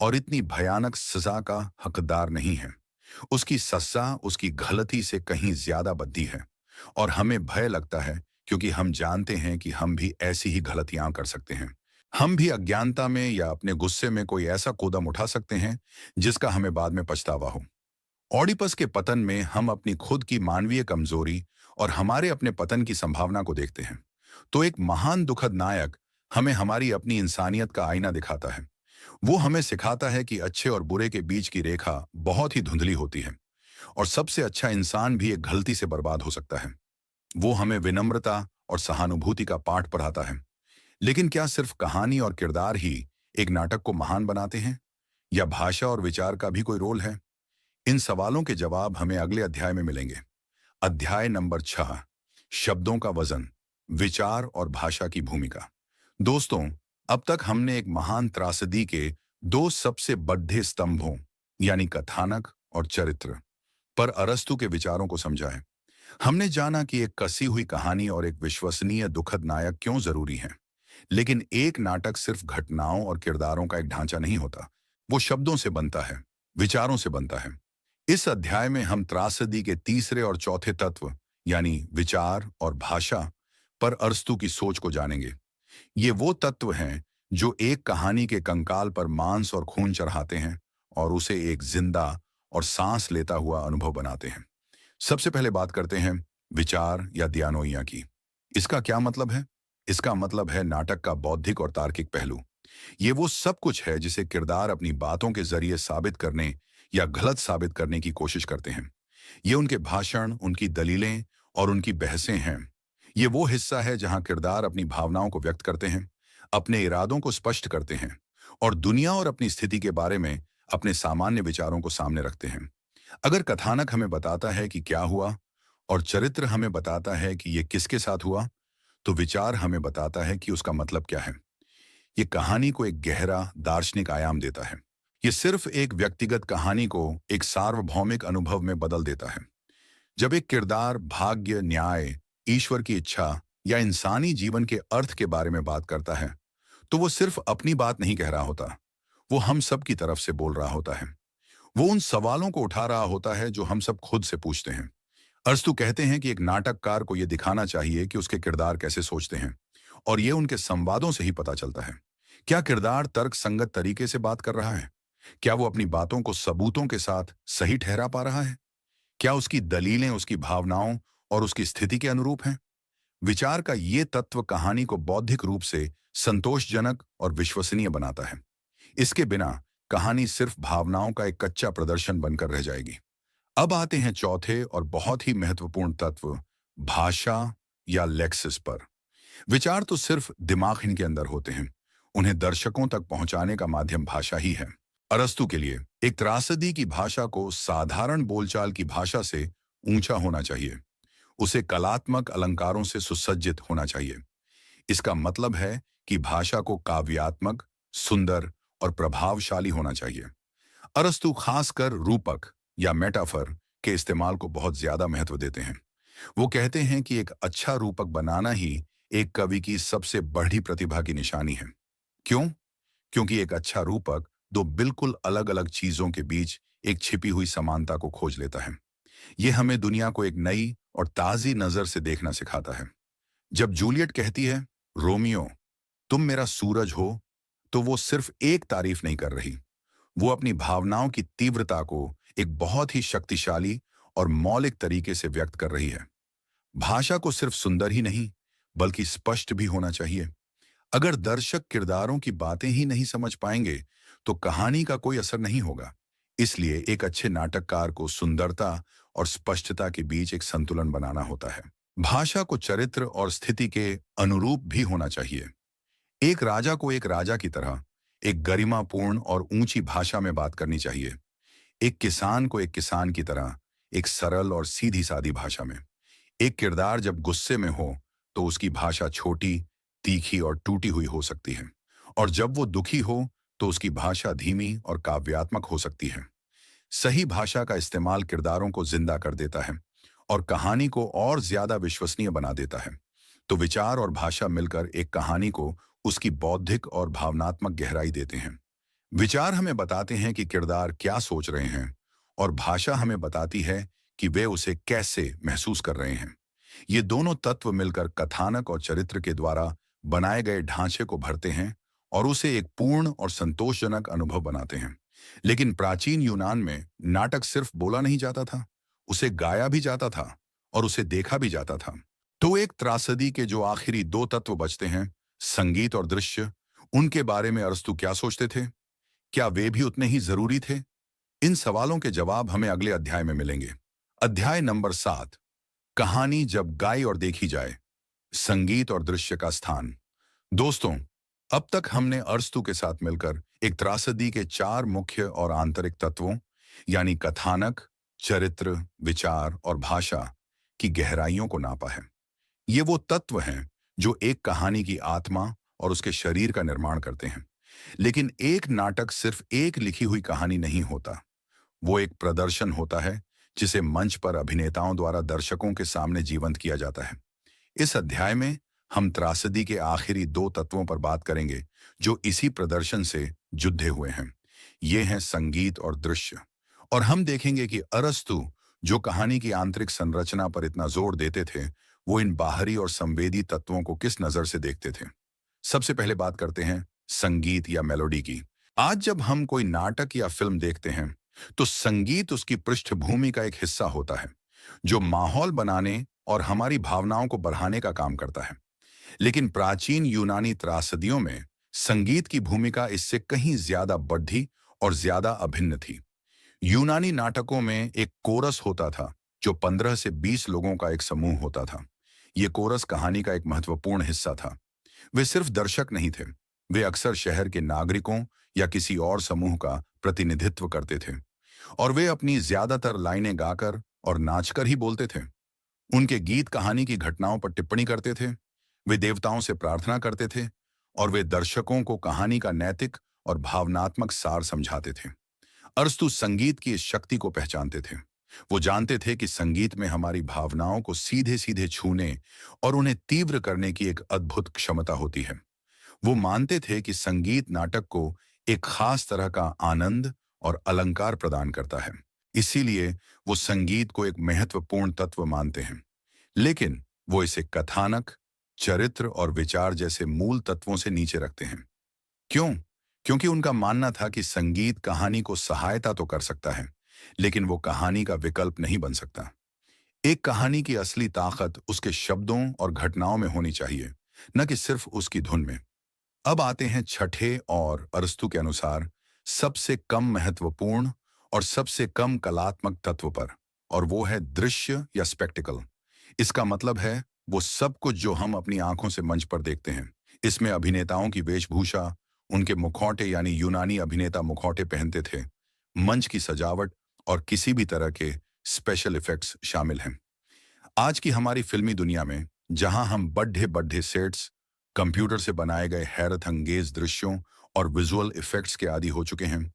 और इतनी भयानक सजा का हकदार नहीं है। उसकी सजा उसकी गलती से कहीं ज्यादा बद्दी है और हमें भय लगता है क्योंकि हम जानते हैं कि हम भी ऐसी ही गलतियां कर सकते हैं। हम भी अज्ञानता में या अपने गुस्से में कोई ऐसा कदम उठा सकते हैं जिसका हमें बाद में पछतावा हो। ऑडिपस के पतन में हम अपनी खुद की मानवीय कमजोरी और हमारे अपने पतन की संभावना को देखते हैं। तो एक महान दुखद नायक हमें हमारी अपनी इंसानियत का आईना दिखाता है। वो हमें सिखाता है कि अच्छे और बुरे के बीच की रेखा बहुत ही धुंधली होती है और सबसे अच्छा इंसान भी एक गलती से बर्बाद हो सकता है। वो हमें विनम्रता और सहानुभूति का पाठ पढ़ाता है। लेकिन क्या सिर्फ कहानी और किरदार ही एक नाटक को महान बनाते हैं, या भाषा और विचार का भी कोई रोल है? इन सवालों के जवाब हमें अगले अध्याय में मिलेंगे। अध्याय नंबर 6, शब्दों का वजन, विचार और भाषा की भूमिका। दोस्तों, अब तक हमने एक महान त्रासदी के दो सबसे बड्ढे स्तंभों यानी कथानक और चरित्र पर अरस्तु के विचारों को समझा है। हमने जाना कि एक कसी हुई कहानी और एक विश्वसनीय दुखद नायक क्यों जरूरी है। लेकिन एक नाटक सिर्फ घटनाओं और किरदारों का एक ढांचा नहीं होता। वो शब्दों से बनता है, विचारों से बनता है। इस अध्याय में हम त्रासदी के तीसरे और चौथे तत्व यानी विचार और भाषा पर अरस्तु की सोच को जानेंगे। ये वो तत्व हैं जो एक कहानी के कंकाल पर मांस और खून चढ़ाते हैं और उसे एक जिंदा और सांस लेता हुआ अनुभव बनाते हैं। सबसे पहले बात करते हैं विचार या दियानोइया की। इसका क्या मतलब है? इसका मतलब है नाटक का बौद्धिक और तार्किक पहलू। ये वो सब कुछ है जिसे किरदार अपनी बातों के जरिए साबित करने या गलत साबित करने की कोशिश करते हैं। ये उनके भाषण, उनकी दलीलें और उनकी बहसें हैं। ये वो हिस्सा है जहां किरदार अपनी भावनाओं को व्यक्त करते हैं, अपने इरादों को स्पष्ट करते हैं और दुनिया और अपनी स्थिति के बारे में अपने सामान्य विचारों को सामने रखते हैं। अगर कथानक हमें बताता है कि क्या हुआ और चरित्र हमें बताता है कि ये किसके साथ हुआ, तो विचार हमें बताता है कि उसका मतलब क्या है। ये कहानी को एक गहरा दार्शनिक आयाम देता है। ये सिर्फ एक व्यक्तिगत कहानी को एक सार्वभौमिक अनुभव में बदल देता है। जब एक किरदार भाग्य, न्याय, ईश्वर की इच्छा या इंसानी जीवन के अर्थ के बारे में बात करता है, तो वो सिर्फ अपनी बात नहीं कह रहा होता, वो हम सब की तरफ से बोल रहा होता है। वो उन सवालों को उठा रहा होता है जो हम सब खुद से पूछते हैं। अरस्तु कहते हैं कि एक नाटककार को यह दिखाना चाहिए कि उसके किरदार कैसे सोचते हैं और ये उनके संवादों से ही पता चलता है। क्या किरदार तर्क संगत तरीके से बात कर रहा है? क्या वो अपनी बातों को सबूतों के साथ सही ठहरा पा रहा है? क्या उसकी दलीलें उसकी भावनाओं और उसकी स्थिति के अनुरूप हैं? विचार का ये तत्व कहानी को बौद्धिक रूप से संतोषजनक और विश्वसनीय बनाता है। इसके बिना कहानी सिर्फ भावनाओं का एक कच्चा प्रदर्शन बनकर रह जाएगी। अब आते हैं चौथे और बहुत ही महत्वपूर्ण तत्व, भाषा या लेक्सिस पर। विचार तो सिर्फ दिमाग इनके अंदर होते हैं, उन्हें दर्शकों तक पहुंचाने का माध्यम भाषा ही है। अरस्तु के लिए एक त्रासदी की भाषा को साधारण बोलचाल की भाषा से ऊंचा होना चाहिए। उसे कलात्मक अलंकारों से सुसज्जित होना चाहिए। इसका मतलब है कि भाषा को काव्यात्मक, सुंदर और प्रभावशाली होना चाहिए। अरस्तु खासकर रूपक या मेटाफर के इस्तेमाल को बहुत ज्यादा महत्व देते हैं। वो कहते हैं कि एक अच्छा रूपक बनाना ही एक कवि की सबसे बड़ी प्रतिभा की निशानी है। क्यों? क्योंकि एक अच्छा रूपक दो बिल्कुल अलग अलग चीजों के बीच एक छिपी हुई समानता को खोज लेता है। ये हमें दुनिया को एक नई और ताजी नजर से देखना सिखाता है। जब जूलियट कहती है, रोमियो तुम मेरा सूरज हो, तो वो सिर्फ एक तारीफ नहीं कर रही, वो अपनी भावनाओं की तीव्रता को एक बहुत ही शक्तिशाली और मौलिक तरीके से व्यक्त कर रही है। भाषा को सिर्फ सुंदर ही नहीं, बल्कि स्पष्ट भी होना चाहिए। अगर दर्शक किरदारों की बातें ही नहीं समझ पाएंगे, तो कहानी का कोई असर नहीं होगा। इसलिए एक अच्छे नाटककार को सुंदरता और स्पष्टता के बीच एक संतुलन बनाना होता है। भाषा को चरित्र और स्थिति के अनुरूप भी होना चाहिए। एक राजा को एक राजा की तरह, एक गरिमापूर्ण और ऊंची भाषा में बात करनी चाहिए। एक किसान को एक किसान की तरह, एक सरल और सीधी सादी भाषा में। एक किरदार जब गुस्से में हो, तो उसकी भाषा छोटी, तीखी और टूटी हुई हो सकती है। और जब वो दुखी हो, तो उसकी भाषा धीमी और काव्यात्मक हो सकती है। सही भाषा का इस्तेमाल किरदारों को जिंदा कर देता है और कहानी को और ज्यादा विश्वसनीय बना देता है। तो विचार और भाषा मिलकर एक कहानी को उसकी बौद्धिक और भावनात्मक गहराई देते हैं। विचार हमें बताते हैं कि किरदार क्या सोच रहे हैं, और भाषा हमें बताती है कि वे उसे कैसे महसूस कर रहे हैं। ये दोनों तत्व मिलकर कथानक और चरित्र के द्वारा बनाए गए ढांचे को भरते हैं और उसे एक पूर्ण और संतोषजनक अनुभव बनाते हैं। लेकिन प्राचीन यूनान में नाटक सिर्फ बोला नहीं जाता था, उसे गाया भी जाता था और उसे देखा भी जाता था। तो एक त्रासदी के जो आखिरी दो तत्व बचते हैं, संगीत और दृश्य, उनके बारे में अरस्तु क्या सोचते थे? क्या वे भी उतने ही जरूरी थे? इन सवालों के जवाब हमें अगले अध्याय में मिलेंगे। अध्याय नंबर 7, कहानी जब गाई और देखी जाए, संगीत और दृश्य का स्थान। दोस्तों, अब तक हमने अरस्तु के साथ मिलकर एक त्रासदी के 4 मुख्य और आंतरिक तत्वों, यानी कथानक, चरित्र, विचार और भाषा की गहराइयों को नापा है। ये वो तत्व हैं जो एक कहानी की आत्मा और उसके शरीर का निर्माण करते हैं। लेकिन एक नाटक सिर्फ एक लिखी हुई कहानी नहीं होता, वो एक प्रदर्शन होता है जिसे मंच पर अभिनेताओं द्वारा दर्शकों के सामने जीवंत किया जाता है। इस अध्याय में हम त्रासदी के आखिरी 2 तत्वों पर बात करेंगे जो इसी प्रदर्शन से जुड़े हुए हैं। ये हैं संगीत और दृश्य। और हम देखेंगे कि अरस्तु जो कहानी की आंतरिक संरचना पर इतना जोर देते थे, वो इन बाहरी और संवेदी तत्वों को किस नजर से देखते थे। सबसे पहले बात करते हैं संगीत या मेलोडी की। आज जब हम कोई नाटक या फिल्म देखते हैं, तो संगीत उसकी पृष्ठभूमि का एक हिस्सा होता है जो माहौल बनाने और हमारी भावनाओं को बढ़ाने का काम करता है। लेकिन प्राचीन यूनानी त्रासदियों में संगीत की भूमिका इससे कहीं ज्यादा बढ़ी और ज्यादा अभिन्न थी। यूनानी नाटकों में एक कोरस होता था जो 15 से 20 लोगों का एक समूह होता था। ये कोरस कहानी का एक महत्वपूर्ण हिस्सा था। वे सिर्फ दर्शक नहीं थे, वे अक्सर शहर के नागरिकों या किसी और समूह का प्रतिनिधित्व करते थे, और वे अपनी ज्यादातर लाइनें गाकर और नाचकर ही बोलते थे। उनके गीत कहानी की घटनाओं पर टिप्पणी करते थे, वे देवताओं से प्रार्थना करते थे, और वे दर्शकों को कहानी का नैतिक और भावनात्मक सार समझाते थे। अरस्तु संगीत की इस शक्ति को पहचानते थे। वो जानते थे कि संगीत में हमारी भावनाओं को सीधे सीधे छूने और उन्हें तीव्र करने की एक अद्भुत क्षमता होती है। वो मानते थे कि संगीत नाटक को एक खास तरह का आनंद और अलंकार प्रदान करता है। इसीलिए वो संगीत को एक महत्वपूर्ण तत्व मानते हैं। लेकिन वो इसे कथानक, चरित्र और विचार जैसे मूल तत्वों से नीचे रखते हैं। क्यों? क्योंकि उनका मानना था कि संगीत कहानी को सहायता तो कर सकता है, लेकिन वो कहानी का विकल्प नहीं बन सकता। एक कहानी की असली ताकत उसके शब्दों और घटनाओं में होनी चाहिए, न कि सिर्फ उसकी धुन में। अब आते हैं छठे और अरस्तु के अनुसार सबसे कम महत्वपूर्ण और सबसे कम कलात्मक तत्व पर, और वो है दृश्य या स्पेक्टिकल। इसका मतलब है वो सब कुछ जो हम अपनी आंखों से मंच पर देखते हैं। इसमें अभिनेताओं की वेशभूषा, उनके मुखौटे यानी यूनानी अभिनेता मुखौटे पहनते थे, मंच की सजावट और किसी भी तरह के स्पेशल इफेक्ट्स शामिल हैं। आज की हमारी फिल्मी दुनिया में जहां हम बड्ढे बड्ढे सेट्स, कंप्यूटर से बनाए गए हैरत अंगेज दृश्यों और विजुअल इफेक्ट्स के आदी हो चुके हैं,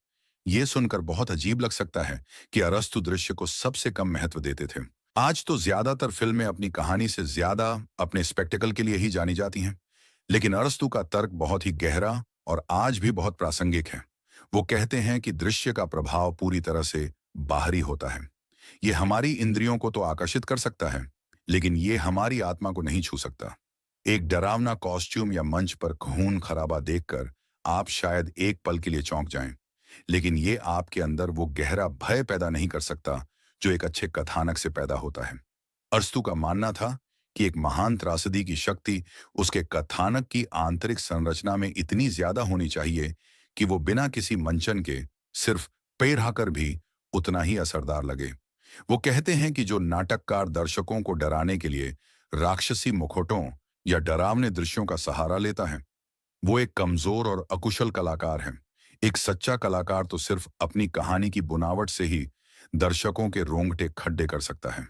ये सुनकर बहुत अजीब लग सकता है कि अरस्तु दृश्य को सबसे कम महत्व देते थे। आज तो ज्यादातर फिल्में अपनी कहानी से ज्यादा अपने स्पेक्टिकल के लिए ही जानी जाती हैं। लेकिन अरस्तु का तर्क बहुत ही गहरा और आज भी बहुत प्रासंगिक है। वो कहते हैं कि दृश्य का प्रभाव पूरी तरह से बाहरी होता है। ये हमारी इंद्रियों को तो आकर्षित कर सकता है, लेकिन ये हमारी आत्मा को नहीं छू सकता। एक डरावना कॉस्ट्यूम या मंच पर खून खराबा देखकर आप शायद एक पल के लिए चौंक जाएं, लेकिन ये आपके अंदर वो गहरा भय पैदा नहीं कर सकता जो एक अच्छे कथानक से पैदा होता है। अरस्तू का मानना था कि एक महान त्रासदी की शक्ति उसके कथानक की आंतरिक संरचना में इतनी ज्यादा होनी चाहिए कि वो बिना किसी मंचन के सिर्फ पैर हाकर भी उतना ही असरदार लगे। वो कहते हैं कि जो नाटककार दर्शकों को डराने के लिए राक्षसी मुखौटों या डरावने दृश्यों का सहारा लेता है, वो एक कमजोर और अकुशल कलाकार है। एक सच्चा कलाकार तो सिर्फ अपनी कहानी की बुनावट से ही दर्शकों के रोंगटे खड्डे कर सकता है।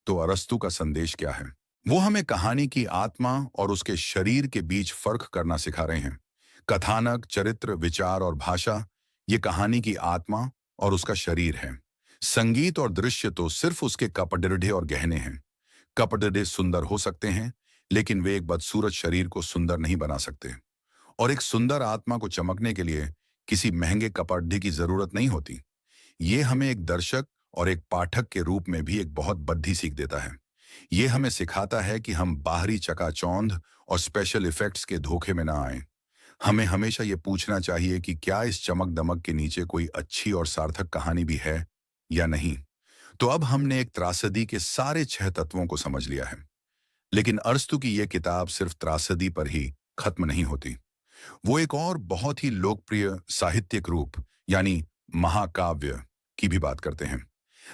तो अरस्तू का संदेश क्या है? वो हमें कहानी की आत्मा और उसके शरीर के बीच फर्क करना सिखा रहे हैं। कथानक, चरित्र, विचार और भाषा ये कहानी की आत्मा और उसका शरीर है। संगीत और दृश्य तो सिर्फ उसके कपड़े और गहने हैं। कपड़े सुंदर हो सकते हैं, लेकिन वे एक बदसूरत शरीर को सुंदर नहीं बना सकते। और एक सुंदर आत्मा को चमकने के लिए किसी महंगे कपड़े की जरूरत नहीं होती। ये हमें एक दर्शक और एक पाठक के रूप में भी एक बहुत बड़ी सीख देता है। ये हमें सिखाता है कि हम बाहरी चकाचौंध और स्पेशल इफेक्ट्स के धोखे में ना आएं। हमें हमेशा ये पूछना चाहिए कि क्या इस चमक दमक के नीचे कोई अच्छी और सार्थक कहानी भी है या नहीं। तो अब हमने एक त्रासदी के सारे 6 तत्वों को समझ लिया है। लेकिन अरस्तू की यह किताब सिर्फ त्रासदी पर ही खत्म नहीं होती। वो एक और बहुत ही लोकप्रिय साहित्यिक रूप यानी महाकाव्य की भी बात करते हैं।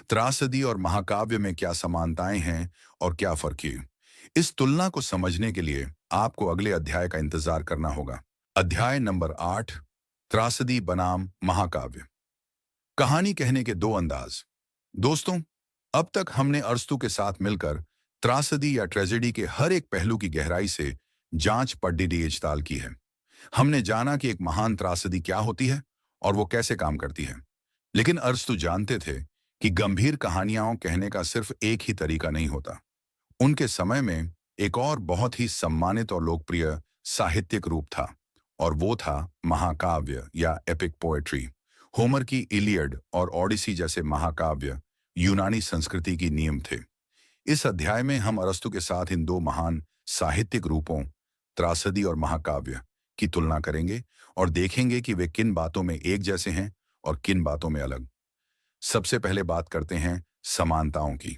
त्रासदी और महाकाव्य में क्या समानताएं हैं और क्या फर्क है, इस तुलना को समझने के लिए आपको अगले अध्याय का इंतजार करना होगा। अध्याय नंबर 8, त्रासदी बनाम महाकाव्य। कहानी कहने के 2 अंदाज। दोस्तों, अब तक हमने अरस्तू के साथ मिलकर त्रासदी या ट्रेजेडी के हर एक पहलू की गहराई से जांच पड़ताल की है। हमने जाना कि एक महान त्रासदी क्या होती है और वो कैसे काम करती है। लेकिन अरस्तू जानते थे कि गंभीर कहानियां कहने का सिर्फ एक ही तरीका नहीं होता। उनके समय में एक और बहुत ही सम्मानित और लोकप्रिय साहित्यिक रूप था, और वो था महाकाव्य या एपिक पोएट्री। होमर की इलियड और ओडिसी जैसे महाकाव्य यूनानी संस्कृति की नींव थे। इस अध्याय में हम अरस्तू के साथ इन 2 महान साहित्यिक रूपों, त्रासदी और महाकाव्य, की तुलना करेंगे और देखेंगे कि वे किन बातों में एक जैसे हैं और किन बातों में अलग। सबसे पहले बात करते हैं समानताओं की।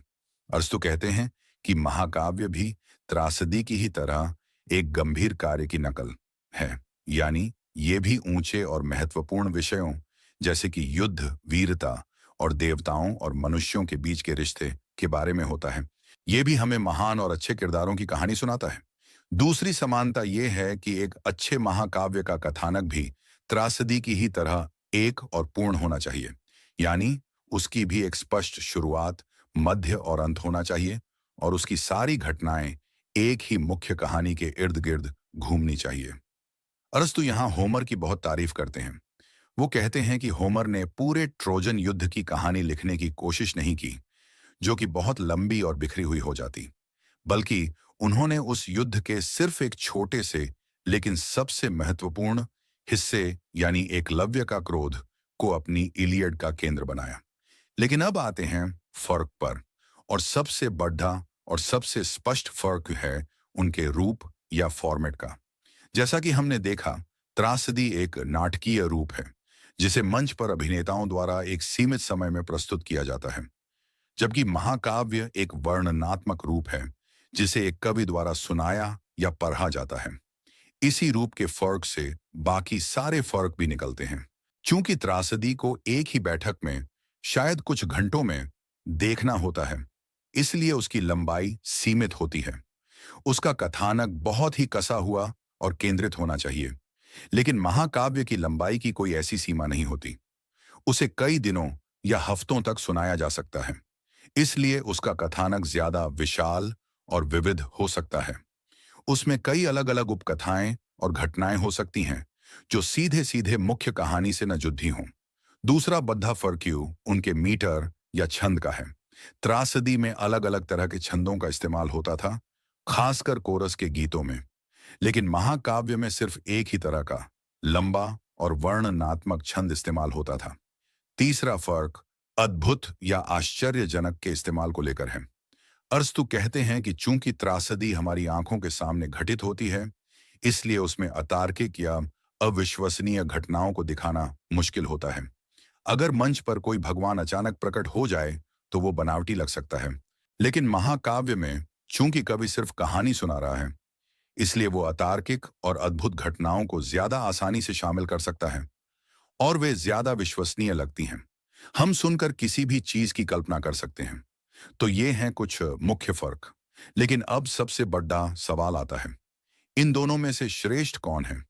अरस्तू कहते हैं कि महाकाव्य भी त्रासदी की ही तरह एक गंभीर कार्य की नकल है, यानी ये भी ऊंचे और महत्वपूर्ण विषयों जैसे कि युद्ध, वीरता और देवताओं और मनुष्यों के बीच के रिश्ते के बारे में होता है। ये भी हमें महान और अच्छे किरदारों की कहानी सुनाता है। दूसरी समानता यह है कि एक अच्छे महाकाव्य का कथानक भी त्रासदी की ही तरह एक और पूर्ण होना चाहिए, यानी उसकी भी एक स्पष्ट शुरुआत, मध्य और अंत होना चाहिए, और उसकी सारी घटनाएं एक ही मुख्य कहानी के इर्द गिर्द घूमनी चाहिए। अरस्तु यहाँ होमर की बहुत तारीफ करते हैं। वो कहते हैं कि होमर ने पूरे ट्रोजन युद्ध की कहानी लिखने की कोशिश नहीं की, जो कि बहुत लंबी और बिखरी हुई हो जाती, बल्कि उन्होंने उस युद्ध के सिर्फ एक छोटे से लेकिन सबसे महत्वपूर्ण हिस्से यानी एकलव्य का क्रोध को अपनी इलियड का केंद्र बनाया। लेकिन अब आते हैं फर्क पर, और सबसे बड़ा और सबसे स्पष्ट फर्क है उनके रूप या फॉर्मेट का। जैसा कि हमने देखा, त्रासदी एक नाटकीय रूप है जिसे मंच पर अभिनेताओं द्वारा एक सीमित समय में प्रस्तुत किया जाता है, जबकि महाकाव्य एक वर्णनात्मक रूप है जिसे एक कवि द्वारा सुनाया या पढ़ा जाता है। इसी रूप के फर्क से बाकी सारे फर्क भी निकलते हैं। चूंकि त्रासदी को एक ही बैठक में शायद कुछ घंटों में देखना होता है, इसलिए उसकी लंबाई सीमित होती है। उसका कथानक बहुत ही कसा हुआ और केंद्रित होना चाहिए। लेकिन महाकाव्य की लंबाई की कोई ऐसी सीमा नहीं होती। उसे कई दिनों या हफ्तों तक सुनाया जा सकता है, इसलिए उसका कथानक ज्यादा विशाल और विविध हो सकता है। उसमें कई अलग अलग उपकथाएं और घटनाएं हो सकती हैं जो सीधे सीधे मुख्य कहानी से न जुड़ी हों। दूसरा बद्धा फर्क उनके मीटर या छंद का है। त्रासदी में अलग अलग तरह के छंदों का इस्तेमाल होता था, खासकर कोरस के गीतों में। लेकिन महाकाव्य में सिर्फ एक ही तरह का लंबा और वर्णनात्मक छंद इस्तेमाल होता था। तीसरा फर्क अद्भुत या आश्चर्यजनक के इस्तेमाल को लेकर है। अरस्तु कहते हैं कि चूंकि त्रासदी हमारी आंखों के सामने घटित होती है, इसलिए उसमें अतार्किक या अविश्वसनीय घटनाओं को दिखाना मुश्किल होता है। अगर मंच पर कोई भगवान अचानक प्रकट हो जाए तो वो बनावटी लग सकता है। लेकिन महाकाव्य में चूंकि कवि सिर्फ कहानी सुना रहा है, इसलिए वो अतार्किक और अद्भुत घटनाओं को ज्यादा आसानी से शामिल कर सकता है और वे ज्यादा विश्वसनीय लगती हैं। हम सुनकर किसी भी चीज की कल्पना कर सकते हैं। तो ये हैं कुछ मुख्य फर्क। लेकिन अब सबसे बड़ा सवाल आता है, इन दोनों में से श्रेष्ठ कौन है?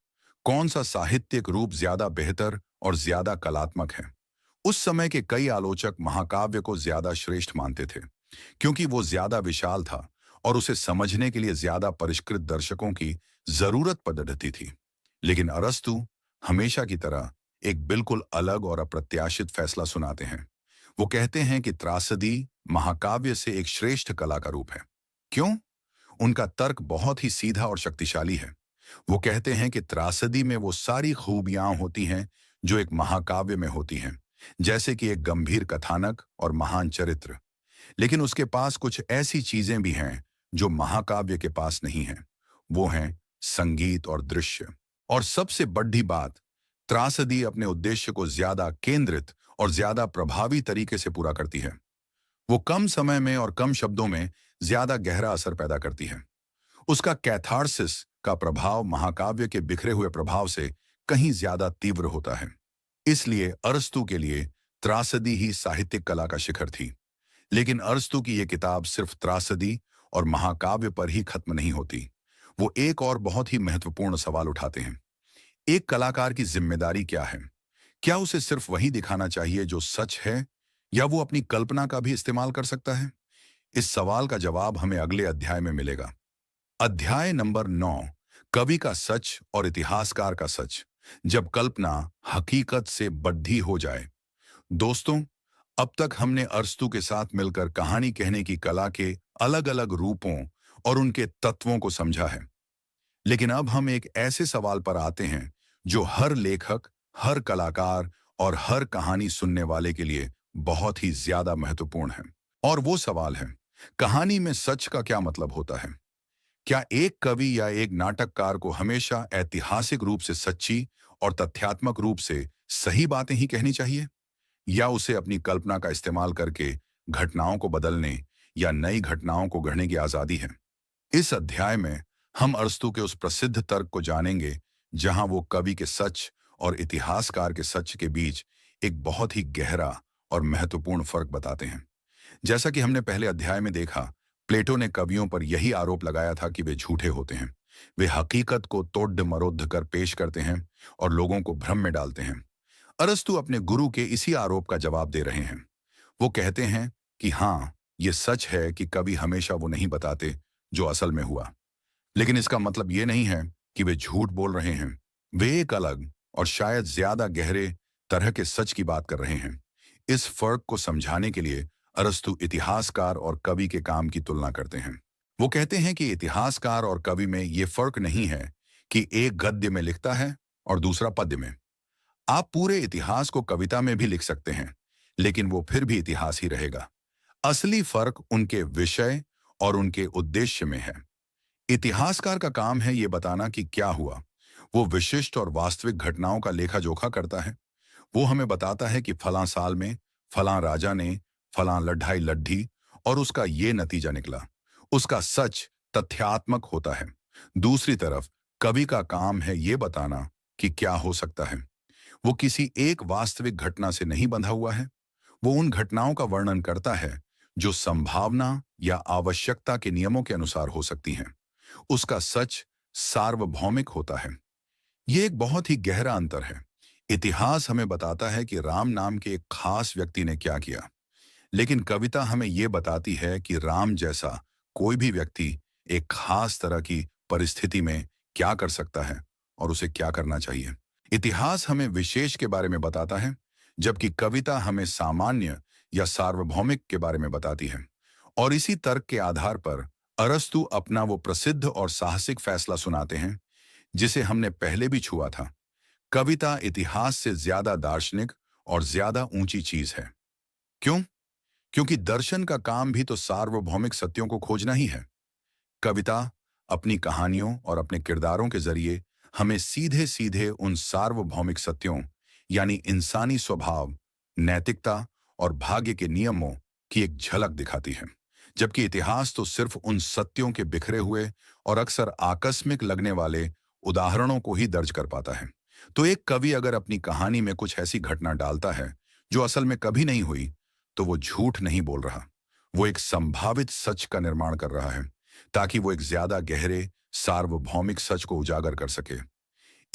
कौन सा साहित्यिक रूप ज्यादा बेहतर और ज्यादा कलात्मक है? उस समय के कई आलोचक महाकाव्य को ज्यादा श्रेष्ठ मानते थे, क्योंकि वो ज्यादा विशाल था और उसे समझने के लिए ज्यादा परिष्कृत दर्शकों की जरूरत पड़ती थी। लेकिन अरस्तु हमेशा की तरह एक बिल्कुल अलग और अप्रत्याशित फैसला सुनाते हैं। वो कहते हैं कि त्रासदी महाकाव्य से एक श्रेष्ठ कला का रूप है। क्यों? उनका तर्क बहुत ही सीधा और शक्तिशाली है। वो कहते हैं कि त्रासदी में वो सारी खूबियां होती हैं जो एक महाकाव्य में होती हैं, जैसे कि एक गंभीर कथानक और महान चरित्र। लेकिन उसके पास कुछ ऐसी चीजें भी हैं जो महाकाव्य के पास नहीं हैं। वो हैं संगीत और दृश्य। और सबसे बड़ी बात, त्रासदी अपने उद्देश्य को ज्यादा केंद्रित और ज्यादा प्रभावी तरीके से पूरा करती है। वो कम समय में और कम शब्दों में ज्यादा गहरा असर पैदा करती है। उसका कैथार्सिस का प्रभाव महाकाव्य के बिखरे हुए प्रभाव से कहीं ज्यादा तीव्र होता है। इसलिए अरस्तु के लिए त्रासदी ही साहित्यिक कला का शिखर थी। लेकिन अरस्तु की यह किताब सिर्फ त्रासदी और महाकाव्य पर ही खत्म नहीं होती। वो एक और बहुत ही महत्वपूर्ण सवाल उठाते हैं। एक कलाकार की जिम्मेदारी क्या है? क्या उसे सिर्फ वही दिखाना चाहिए जो सच है, या वो अपनी कल्पना का भी इस्तेमाल कर सकता है? इस सवाल का जवाब हमें अगले अध्याय में मिलेगा। अध्याय नंबर 9, कवि का सच और इतिहासकार का सच, जब कल्पना हकीकत से बद्धी हो जाए। दोस्तों, अब तक हमने अरस्तु के साथ मिलकर कहानी कहने की कला के अलग अलग रूपों और उनके तत्वों को समझा है। लेकिन अब हम एक ऐसे सवाल पर आते हैं जो हर लेखक, हर कलाकार और हर कहानी सुनने वाले के लिए बहुत ही ज्यादा महत्वपूर्ण है। और वो सवाल है, कहानी में सच का क्या मतलब होता है? क्या एक कवि या एक नाटककार को हमेशा ऐतिहासिक रूप से सच्ची और तथ्यात्मक रूप से सही बातें ही कहनी चाहिए, या उसे अपनी कल्पना का इस्तेमाल करके घटनाओं को बदलने या नई घटनाओं को गढ़ने की आजादी है? इस अध्याय में हम अरस्तु के उस प्रसिद्ध तर्क को जानेंगे जहां वो कवि के सच और इतिहासकार के सच के बीच एक बहुत ही गहरा और महत्वपूर्ण फर्क बताते हैं। जैसा कि हमने पहले अध्याय में देखा, प्लेटो ने कवियों पर यही आरोप लगाया था कि वे झूठे होते हैं। वे हकीकत को तोड़ मरोड़ कर पेश करते हैं और लोगों को भ्रम में डालते हैं। अरस्तु अपने गुरु के इसी आरोप का जवाब दे रहे हैं। वो कहते हैं कि हाँ, ये सच है कि कवि हमेशा वो नहीं बताते जो असल में हुआ, लेकिन इसका मतलब ये नहीं है कि वे झूठ बोल रहे हैं। वे एक अलग और शायद ज्यादा गहरे तरह के सच की बात कर रहे हैं। इस फर्क को समझाने के लिए अरस्तु इतिहासकार और कवि के काम की तुलना करते हैं। वो कहते हैं कि इतिहासकार और कवि में ये फर्क नहीं है कि एक गद्य में लिखता है और दूसरा पद्य में। आप पूरे इतिहास को कविता में भी लिख सकते हैं, लेकिन वो फिर भी इतिहास ही रहेगा। असली फर्क उनके विषय और उनके उद्देश्य में है। इतिहासकार का काम है ये बताना कि क्या हुआ। वो विशिष्ट और वास्तविक घटनाओं का लेखा जोखा करता है। वो हमें बताता है कि फलां साल में फलां राजा ने फलां लड़ाई लड़ी और उसका ये नतीजा निकला। उसका सच तथ्यात्मक होता है। दूसरी तरफ कवि का काम है ये बताना कि क्या हो सकता है। वो किसी एक वास्तविक घटना से नहीं बंधा हुआ है। वो उन घटनाओं का वर्णन करता है जो संभावना या आवश्यकता के नियमों के अनुसार हो सकती हैं। उसका सच सार्वभौमिक होता है। ये एक बहुत ही गहरा अंतर है। इतिहास हमें बताता है कि राम नाम के एक खास व्यक्ति ने क्या किया, लेकिन कविता हमें ये बताती है कि राम जैसा कोई भी व्यक्ति एक खास तरह की परिस्थिति में क्या कर सकता है और उसे क्या करना चाहिए। इतिहास हमें विशेष के बारे में बताता है, जबकि कविता हमें सामान्य या सार्वभौमिक के बारे में बताती है। और इसी तर्क के आधार पर अरस्तु अपना वो प्रसिद्ध और साहसिक फैसला सुनाते हैं जिसे हमने पहले भी छुआ था। कविता इतिहास से ज्यादा दार्शनिक और ज्यादा ऊंची चीज है। क्यों? क्योंकि दर्शन का काम भी तो सार्वभौमिक सत्यों को खोजना ही है। कविता अपनी कहानियों और अपने किरदारों के जरिए हमें सीधे सीधे उन सार्वभौमिक सत्यों यानी इंसानी स्वभाव, नैतिकता और भाग्य के नियमों की एक झलक दिखाती है। जबकि इतिहास तो सिर्फ उन सत्यों के बिखरे हुए और अक्सर आकस्मिक लगने वाले उदाहरणों को ही दर्ज कर पाता है। तो एक कवि अगर अपनी कहानी में कुछ ऐसी घटना डालता है जो असल में कभी नहीं हुई, तो वो झूठ नहीं बोल रहा, वो एक संभावित सच का निर्माण कर रहा है, ताकि वो एक ज्यादा गहरे सार्वभौमिक सच को उजागर कर सके।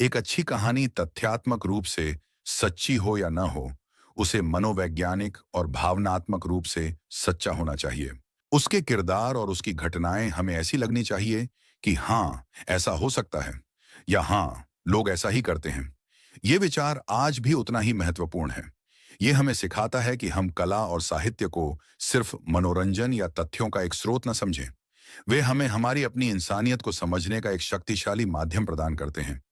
एक अच्छी कहानी तथ्यात्मक रूप से सच्ची हो या न हो, उसे मनोवैज्ञानिक और भावनात्मक रूप से सच्चा होना चाहिए। उसके किरदार और उसकी घटनाएं हमें ऐसी लगनी चाहिए कि हाँ, ऐसा हो सकता है, या हाँ, लोग ऐसा ही करते हैं। ये विचार आज भी उतना ही महत्वपूर्ण है। ये हमें सिखाता है कि हम कला और साहित्य को सिर्फ मनोरंजन या तथ्यों का एक स्रोत न समझें। वे हमें हमारी अपनी इंसानियत को समझने का एक शक्तिशाली माध्यम प्रदान करते हैं।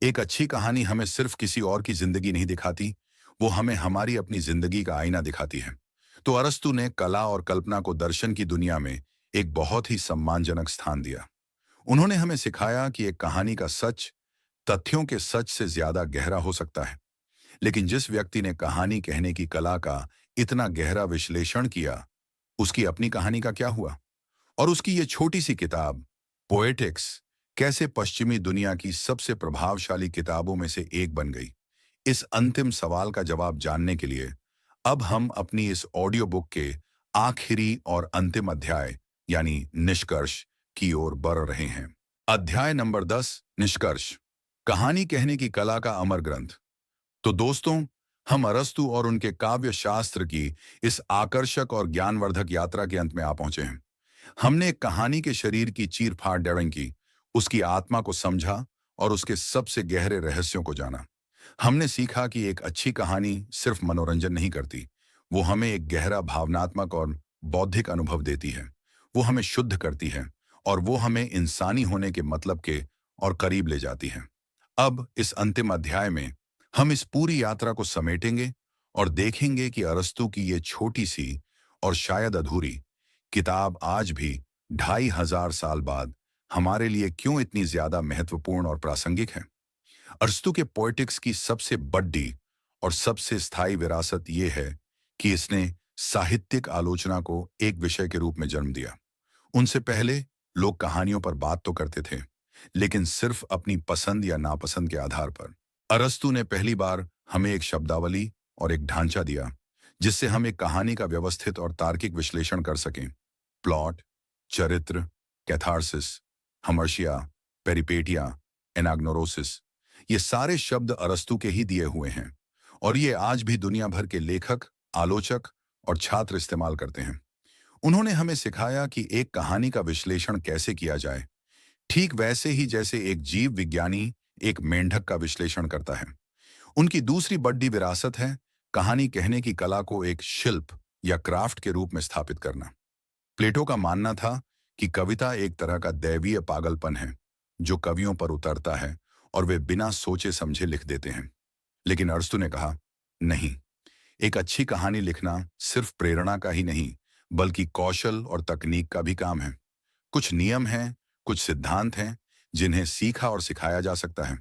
एक अच्छी कहानी हमें सिर्फ किसी और की जिंदगी नहीं दिखाती, वो हमें हमारी अपनी जिंदगी का आईना दिखाती है। तो अरस्तु ने कला और कल्पना को दर्शन की दुनिया में एक बहुत ही सम्मानजनक स्थान दिया। उन्होंने हमें सिखाया कि एक कहानी का सच तथ्यों के सच से ज्यादा गहरा हो सकता है। लेकिन जिस व्यक्ति ने कहानी कहने की कला का इतना गहरा विश्लेषण किया, उसकी अपनी कहानी का क्या हुआ? और उसकी ये छोटी सी किताब पोएटिक्स कैसे पश्चिमी दुनिया की सबसे प्रभावशाली किताबों में से एक बन गई? इस अंतिम सवाल का जवाब जानने के लिए अब हम अपनी इस ऑडियो बुक के आखिरी और अंतिम अध्याय यानी निष्कर्ष की ओर बढ़ रहे हैं। अध्याय नंबर 10, निष्कर्ष, कहानी कहने की कला का अमर ग्रंथ। तो दोस्तों, हम अरस्तु और उनके काव्य शास्त्र की इस आकर्षक और ज्ञानवर्धक यात्रा के अंत में आ पहुंचे हैं। हमने एक कहानी के शरीर की चीर-फाड़ डेविंग की, उसकी आत्मा को समझा और उसके सबसे गहरे रहस्यों को जाना। हमने सीखा कि एक अच्छी कहानी सिर्फ मनोरंजन नहीं करती, वो हमें एक गहरा भावनात्मक और बौद्धिक अनुभव देती है। वो हमें शुद्ध करती है और वो हमें इंसानी होने के मतलब के और करीब ले जाती है। अब इस अंतिम अध्याय में हम इस पूरी यात्रा को समेटेंगे और देखेंगे कि अरस्तु की ये छोटी सी और शायद अधूरी किताब आज भी 2500 साल बाद हमारे लिए क्यों इतनी ज्यादा महत्वपूर्ण और प्रासंगिक है। अरस्तु के पोएटिक्स की सबसे बड़ी और सबसे स्थायी विरासत ये है कि इसने साहित्यिक आलोचना को एक विषय के रूप में जन्म दिया। उनसे पहले लोग कहानियों पर बात तो करते थे, लेकिन सिर्फ अपनी पसंद या नापसंद के आधार पर। अरस्तु ने पहली बार हमें एक शब्दावली और एक ढांचा दिया, जिससे हम एक कहानी का व्यवस्थित और तार्किक विश्लेषण कर सकें। प्लॉट, चरित्र, कैथारसिस, हमर्शिया, पेरिपेटिया, एनाग्नोरोसिस, ये सारे शब्द अरस्तु के ही दिए हुए हैं और ये आज भी दुनिया भर के लेखक, आलोचक और छात्र इस्तेमाल करते हैं। उन्होंने हमें सिखाया कि एक कहानी का विश्लेषण कैसे किया जाए, ठीक वैसे ही जैसे एक जीव विज्ञानी एक मेंढक का विश्लेषण करता है। उनकी दूसरी बड़ी विरासत है कहानी कहने की कला को एक शिल्प या क्राफ्ट के रूप में स्थापित करना। प्लेटो का मानना था कि कविता एक तरह का दैवीय पागलपन है जो कवियों पर उतरता है और वे बिना सोचे समझे लिख देते हैं। लेकिन अरस्तु ने कहा, नहीं, एक अच्छी कहानी लिखना सिर्फ प्रेरणा का ही नहीं, बल्कि कौशल और तकनीक का भी काम है। कुछ नियम हैं, कुछ सिद्धांत हैं जिन्हें सीखा और सिखाया जा सकता है।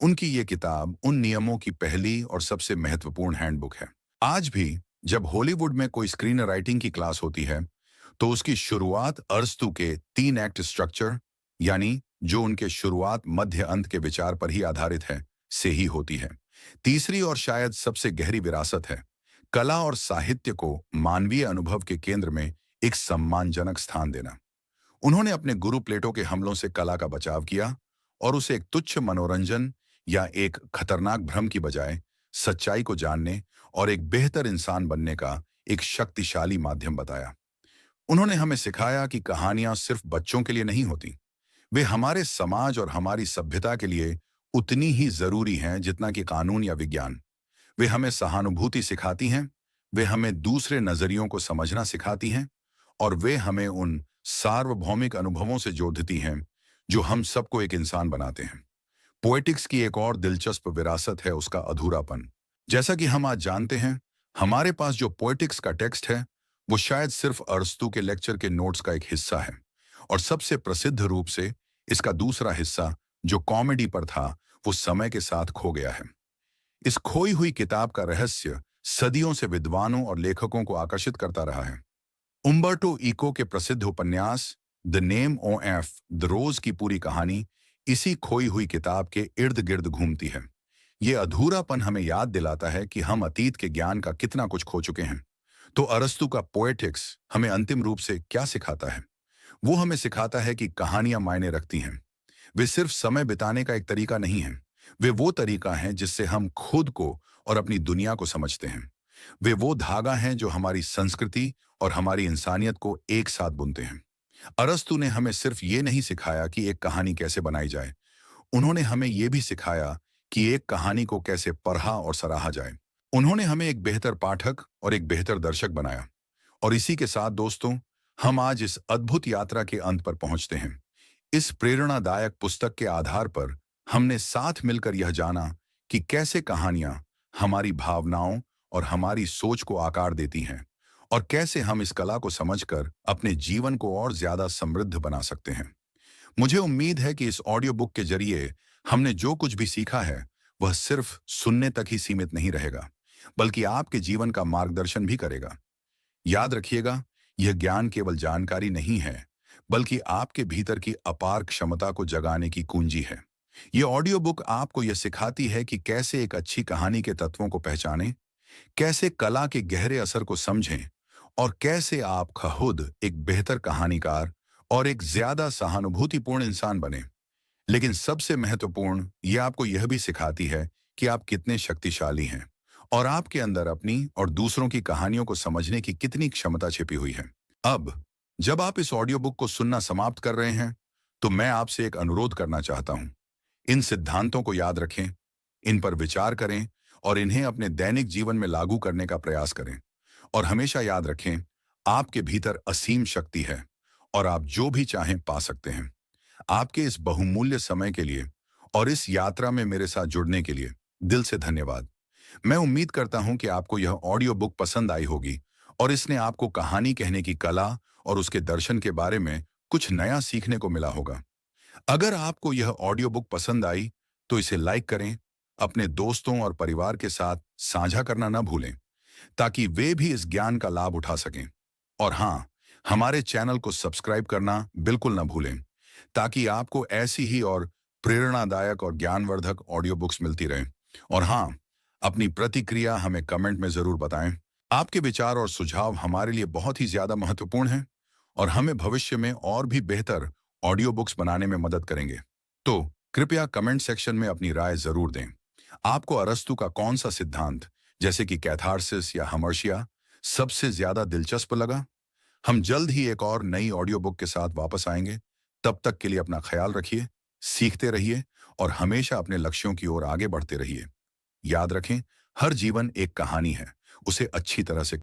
उनकी ये किताब उन नियमों की पहली और सबसे महत्वपूर्ण हैंडबुक है। आज भी जब हॉलीवुड में कोई स्क्रीन राइटिंग की क्लास होती है, तो उसकी शुरुआत अरस्तु के 3 एक्ट स्ट्रक्चर यानी जो उनके शुरुआत मध्य अंत के विचार पर ही आधारित है से ही होती है। तीसरी और शायद सबसे गहरी विरासत है कला और साहित्य को मानवीय अनुभव के केंद्र में एक सम्मानजनक स्थान देना। उन्होंने अपने गुरु प्लेटो के हमलों से कला का बचाव किया और उसे एक तुच्छ मनोरंजन या एक खतरनाक भ्रम की बजाय सच्चाई को जानने और एक बेहतर इंसान बनने का एक शक्तिशाली माध्यम बताया। उन्होंने हमें सिखाया कि कहानियां सिर्फ बच्चों के लिए नहीं होती, वे हमारे समाज और हमारी सभ्यता के लिए उतनी ही जरूरी हैं जितना कि कानून या विज्ञान। वे हमें सहानुभूति सिखाती हैं, वे हमें दूसरे नजरियों को समझना सिखाती हैं और वे हमें उन सार्वभौमिक अनुभवों से जोड़ती हैं जो हम सबको एक इंसान बनाते हैं। पोएटिक्स की एक और दिलचस्प विरासत है उसका अधूरापन। जैसा कि हम आज जानते हैं, हमारे पास जो पोएटिक्स का टेक्स्ट है वो शायद सिर्फ अरस्तू के लेक्चर के नोट्स का एक हिस्सा है। और सबसे प्रसिद्ध रूप से इसका दूसरा हिस्सा, जो कॉमेडी पर था, वो समय के साथ खो गया है। इस खोई हुई किताब का रहस्य सदियों से विद्वानों और लेखकों को आकर्षित करता रहा है। उम्बर्टो इको के प्रसिद्ध उपन्यास द नेम ऑफ द रोज की पूरी कहानी इसी खोई हुई किताब के इर्द गिर्द घूमती है। ये अधूरापन हमें याद दिलाता है कि हम अतीत के ज्ञान का कितना कुछ खो चुके हैं। तो अरस्तु का पोएटिक्स हमें अंतिम रूप से क्या सिखाता है? वो हमें सिखाता है कि कहानियां मायने रखती हैं। वे सिर्फ समय बिताने का एक तरीका नहीं है। वे वो तरीका है जिससे हम खुद को और अपनी दुनिया को समझते हैं। वे वो धागा हैं जो हमारी संस्कृति और हमारी इंसानियत को एक साथ बुनते हैं। अरस्तु ने हमें सिर्फ ये नहीं सिखाया कि एक कहानी कैसे बनाई जाए, उन्होंने हमें ये भी सिखाया कि एक कहानी को कैसे पढ़ा और सराहा जाए। उन्होंने हमें एक बेहतर पाठक और एक बेहतर दर्शक बनाया। और इसी के साथ दोस्तों, हम आज इस अद्भुत यात्रा के अंत पर पहुंचते हैं। इस प्रेरणादायक पुस्तक के आधार पर हमने साथ मिलकर यह जाना कि कैसे कहानियां हमारी भावनाओं और हमारी सोच को आकार देती हैं, और कैसे हम इस कला को समझकर अपने जीवन को और ज्यादा समृद्ध बना सकते हैं। मुझे उम्मीद है कि इस ऑडियो बुक के जरिए हमने जो कुछ भी सीखा है, वह सिर्फ सुनने तक ही सीमित नहीं रहेगा, बल्कि आपके जीवन का मार्गदर्शन भी करेगा। याद रखिएगा, यह ज्ञान केवल जानकारी नहीं है, बल्कि आपके भीतर की अपार क्षमता को जगाने की कुंजी है। यह ऑडियो बुक आपको यह सिखाती है कि कैसे एक अच्छी कहानी के तत्वों को पहचानें, कैसे कला के गहरे असर को समझें, और कैसे आप खुद एक बेहतर कहानीकार और एक ज्यादा सहानुभूतिपूर्ण इंसान बने। लेकिन सबसे महत्वपूर्ण, यह आपको यह भी सिखाती है कि आप कितने शक्तिशाली हैं और आपके अंदर अपनी और दूसरों की कहानियों को समझने की कितनी क्षमता छिपी हुई है। अब जब आप इस ऑडियो बुक को सुनना समाप्त कर रहे हैं, तो मैं आपसे एक अनुरोध करना चाहता हूं। इन सिद्धांतों को याद रखें, इन पर विचार करें और इन्हें अपने दैनिक जीवन में लागू करने का प्रयास करें। और हमेशा याद रखें, आपके भीतर असीम शक्ति है और आप जो भी चाहें पा सकते हैं। आपके इस बहुमूल्य समय के लिए और इस यात्रा में मेरे साथ जुड़ने के लिए दिल से धन्यवाद। मैं उम्मीद करता हूं कि आपको यह ऑडियो बुक पसंद आई होगी और इसने आपको कहानी कहने की कला और उसके दर्शन के बारे में कुछ नया सीखने को मिला होगा। अगर आपको यह ऑडियो बुक पसंद आई, तो इसे लाइक करें, अपने दोस्तों और परिवार के साथ साझा करना न भूलें, ताकि वे भी इस ज्ञान का लाभ उठा सकें। और हाँ, हमारे चैनल को सब्सक्राइब करना बिल्कुल न भूलें, ताकि आपको ऐसी ही और प्रेरणादायक और ज्ञानवर्धक ऑडियो बुक्स मिलती रहें। और हाँ, अपनी प्रतिक्रिया हमें कमेंट में जरूर बताएं। आपके विचार और सुझाव हमारे लिए बहुत ही ज्यादा महत्वपूर्ण हैं और हमें भविष्य में और भी बेहतर ऑडियो बुक्स बनाने में मदद करेंगे। तो कृपया कमेंट सेक्शन में अपनी राय जरूर दें। आपको अरस्तु का कौन सा सिद्धांत, जैसे कि कैथारसिस या हमर्शिया, सबसे ज्यादा दिलचस्प लगा? हम जल्द ही एक और नई ऑडियो बुक के साथ वापस आएंगे। तब तक के लिए अपना ख्याल रखिए, सीखते रहिए और हमेशा अपने लक्ष्यों की ओर आगे बढ़ते रहिए। याद रखें, हर जीवन एक कहानी है, उसे अच्छी तरह से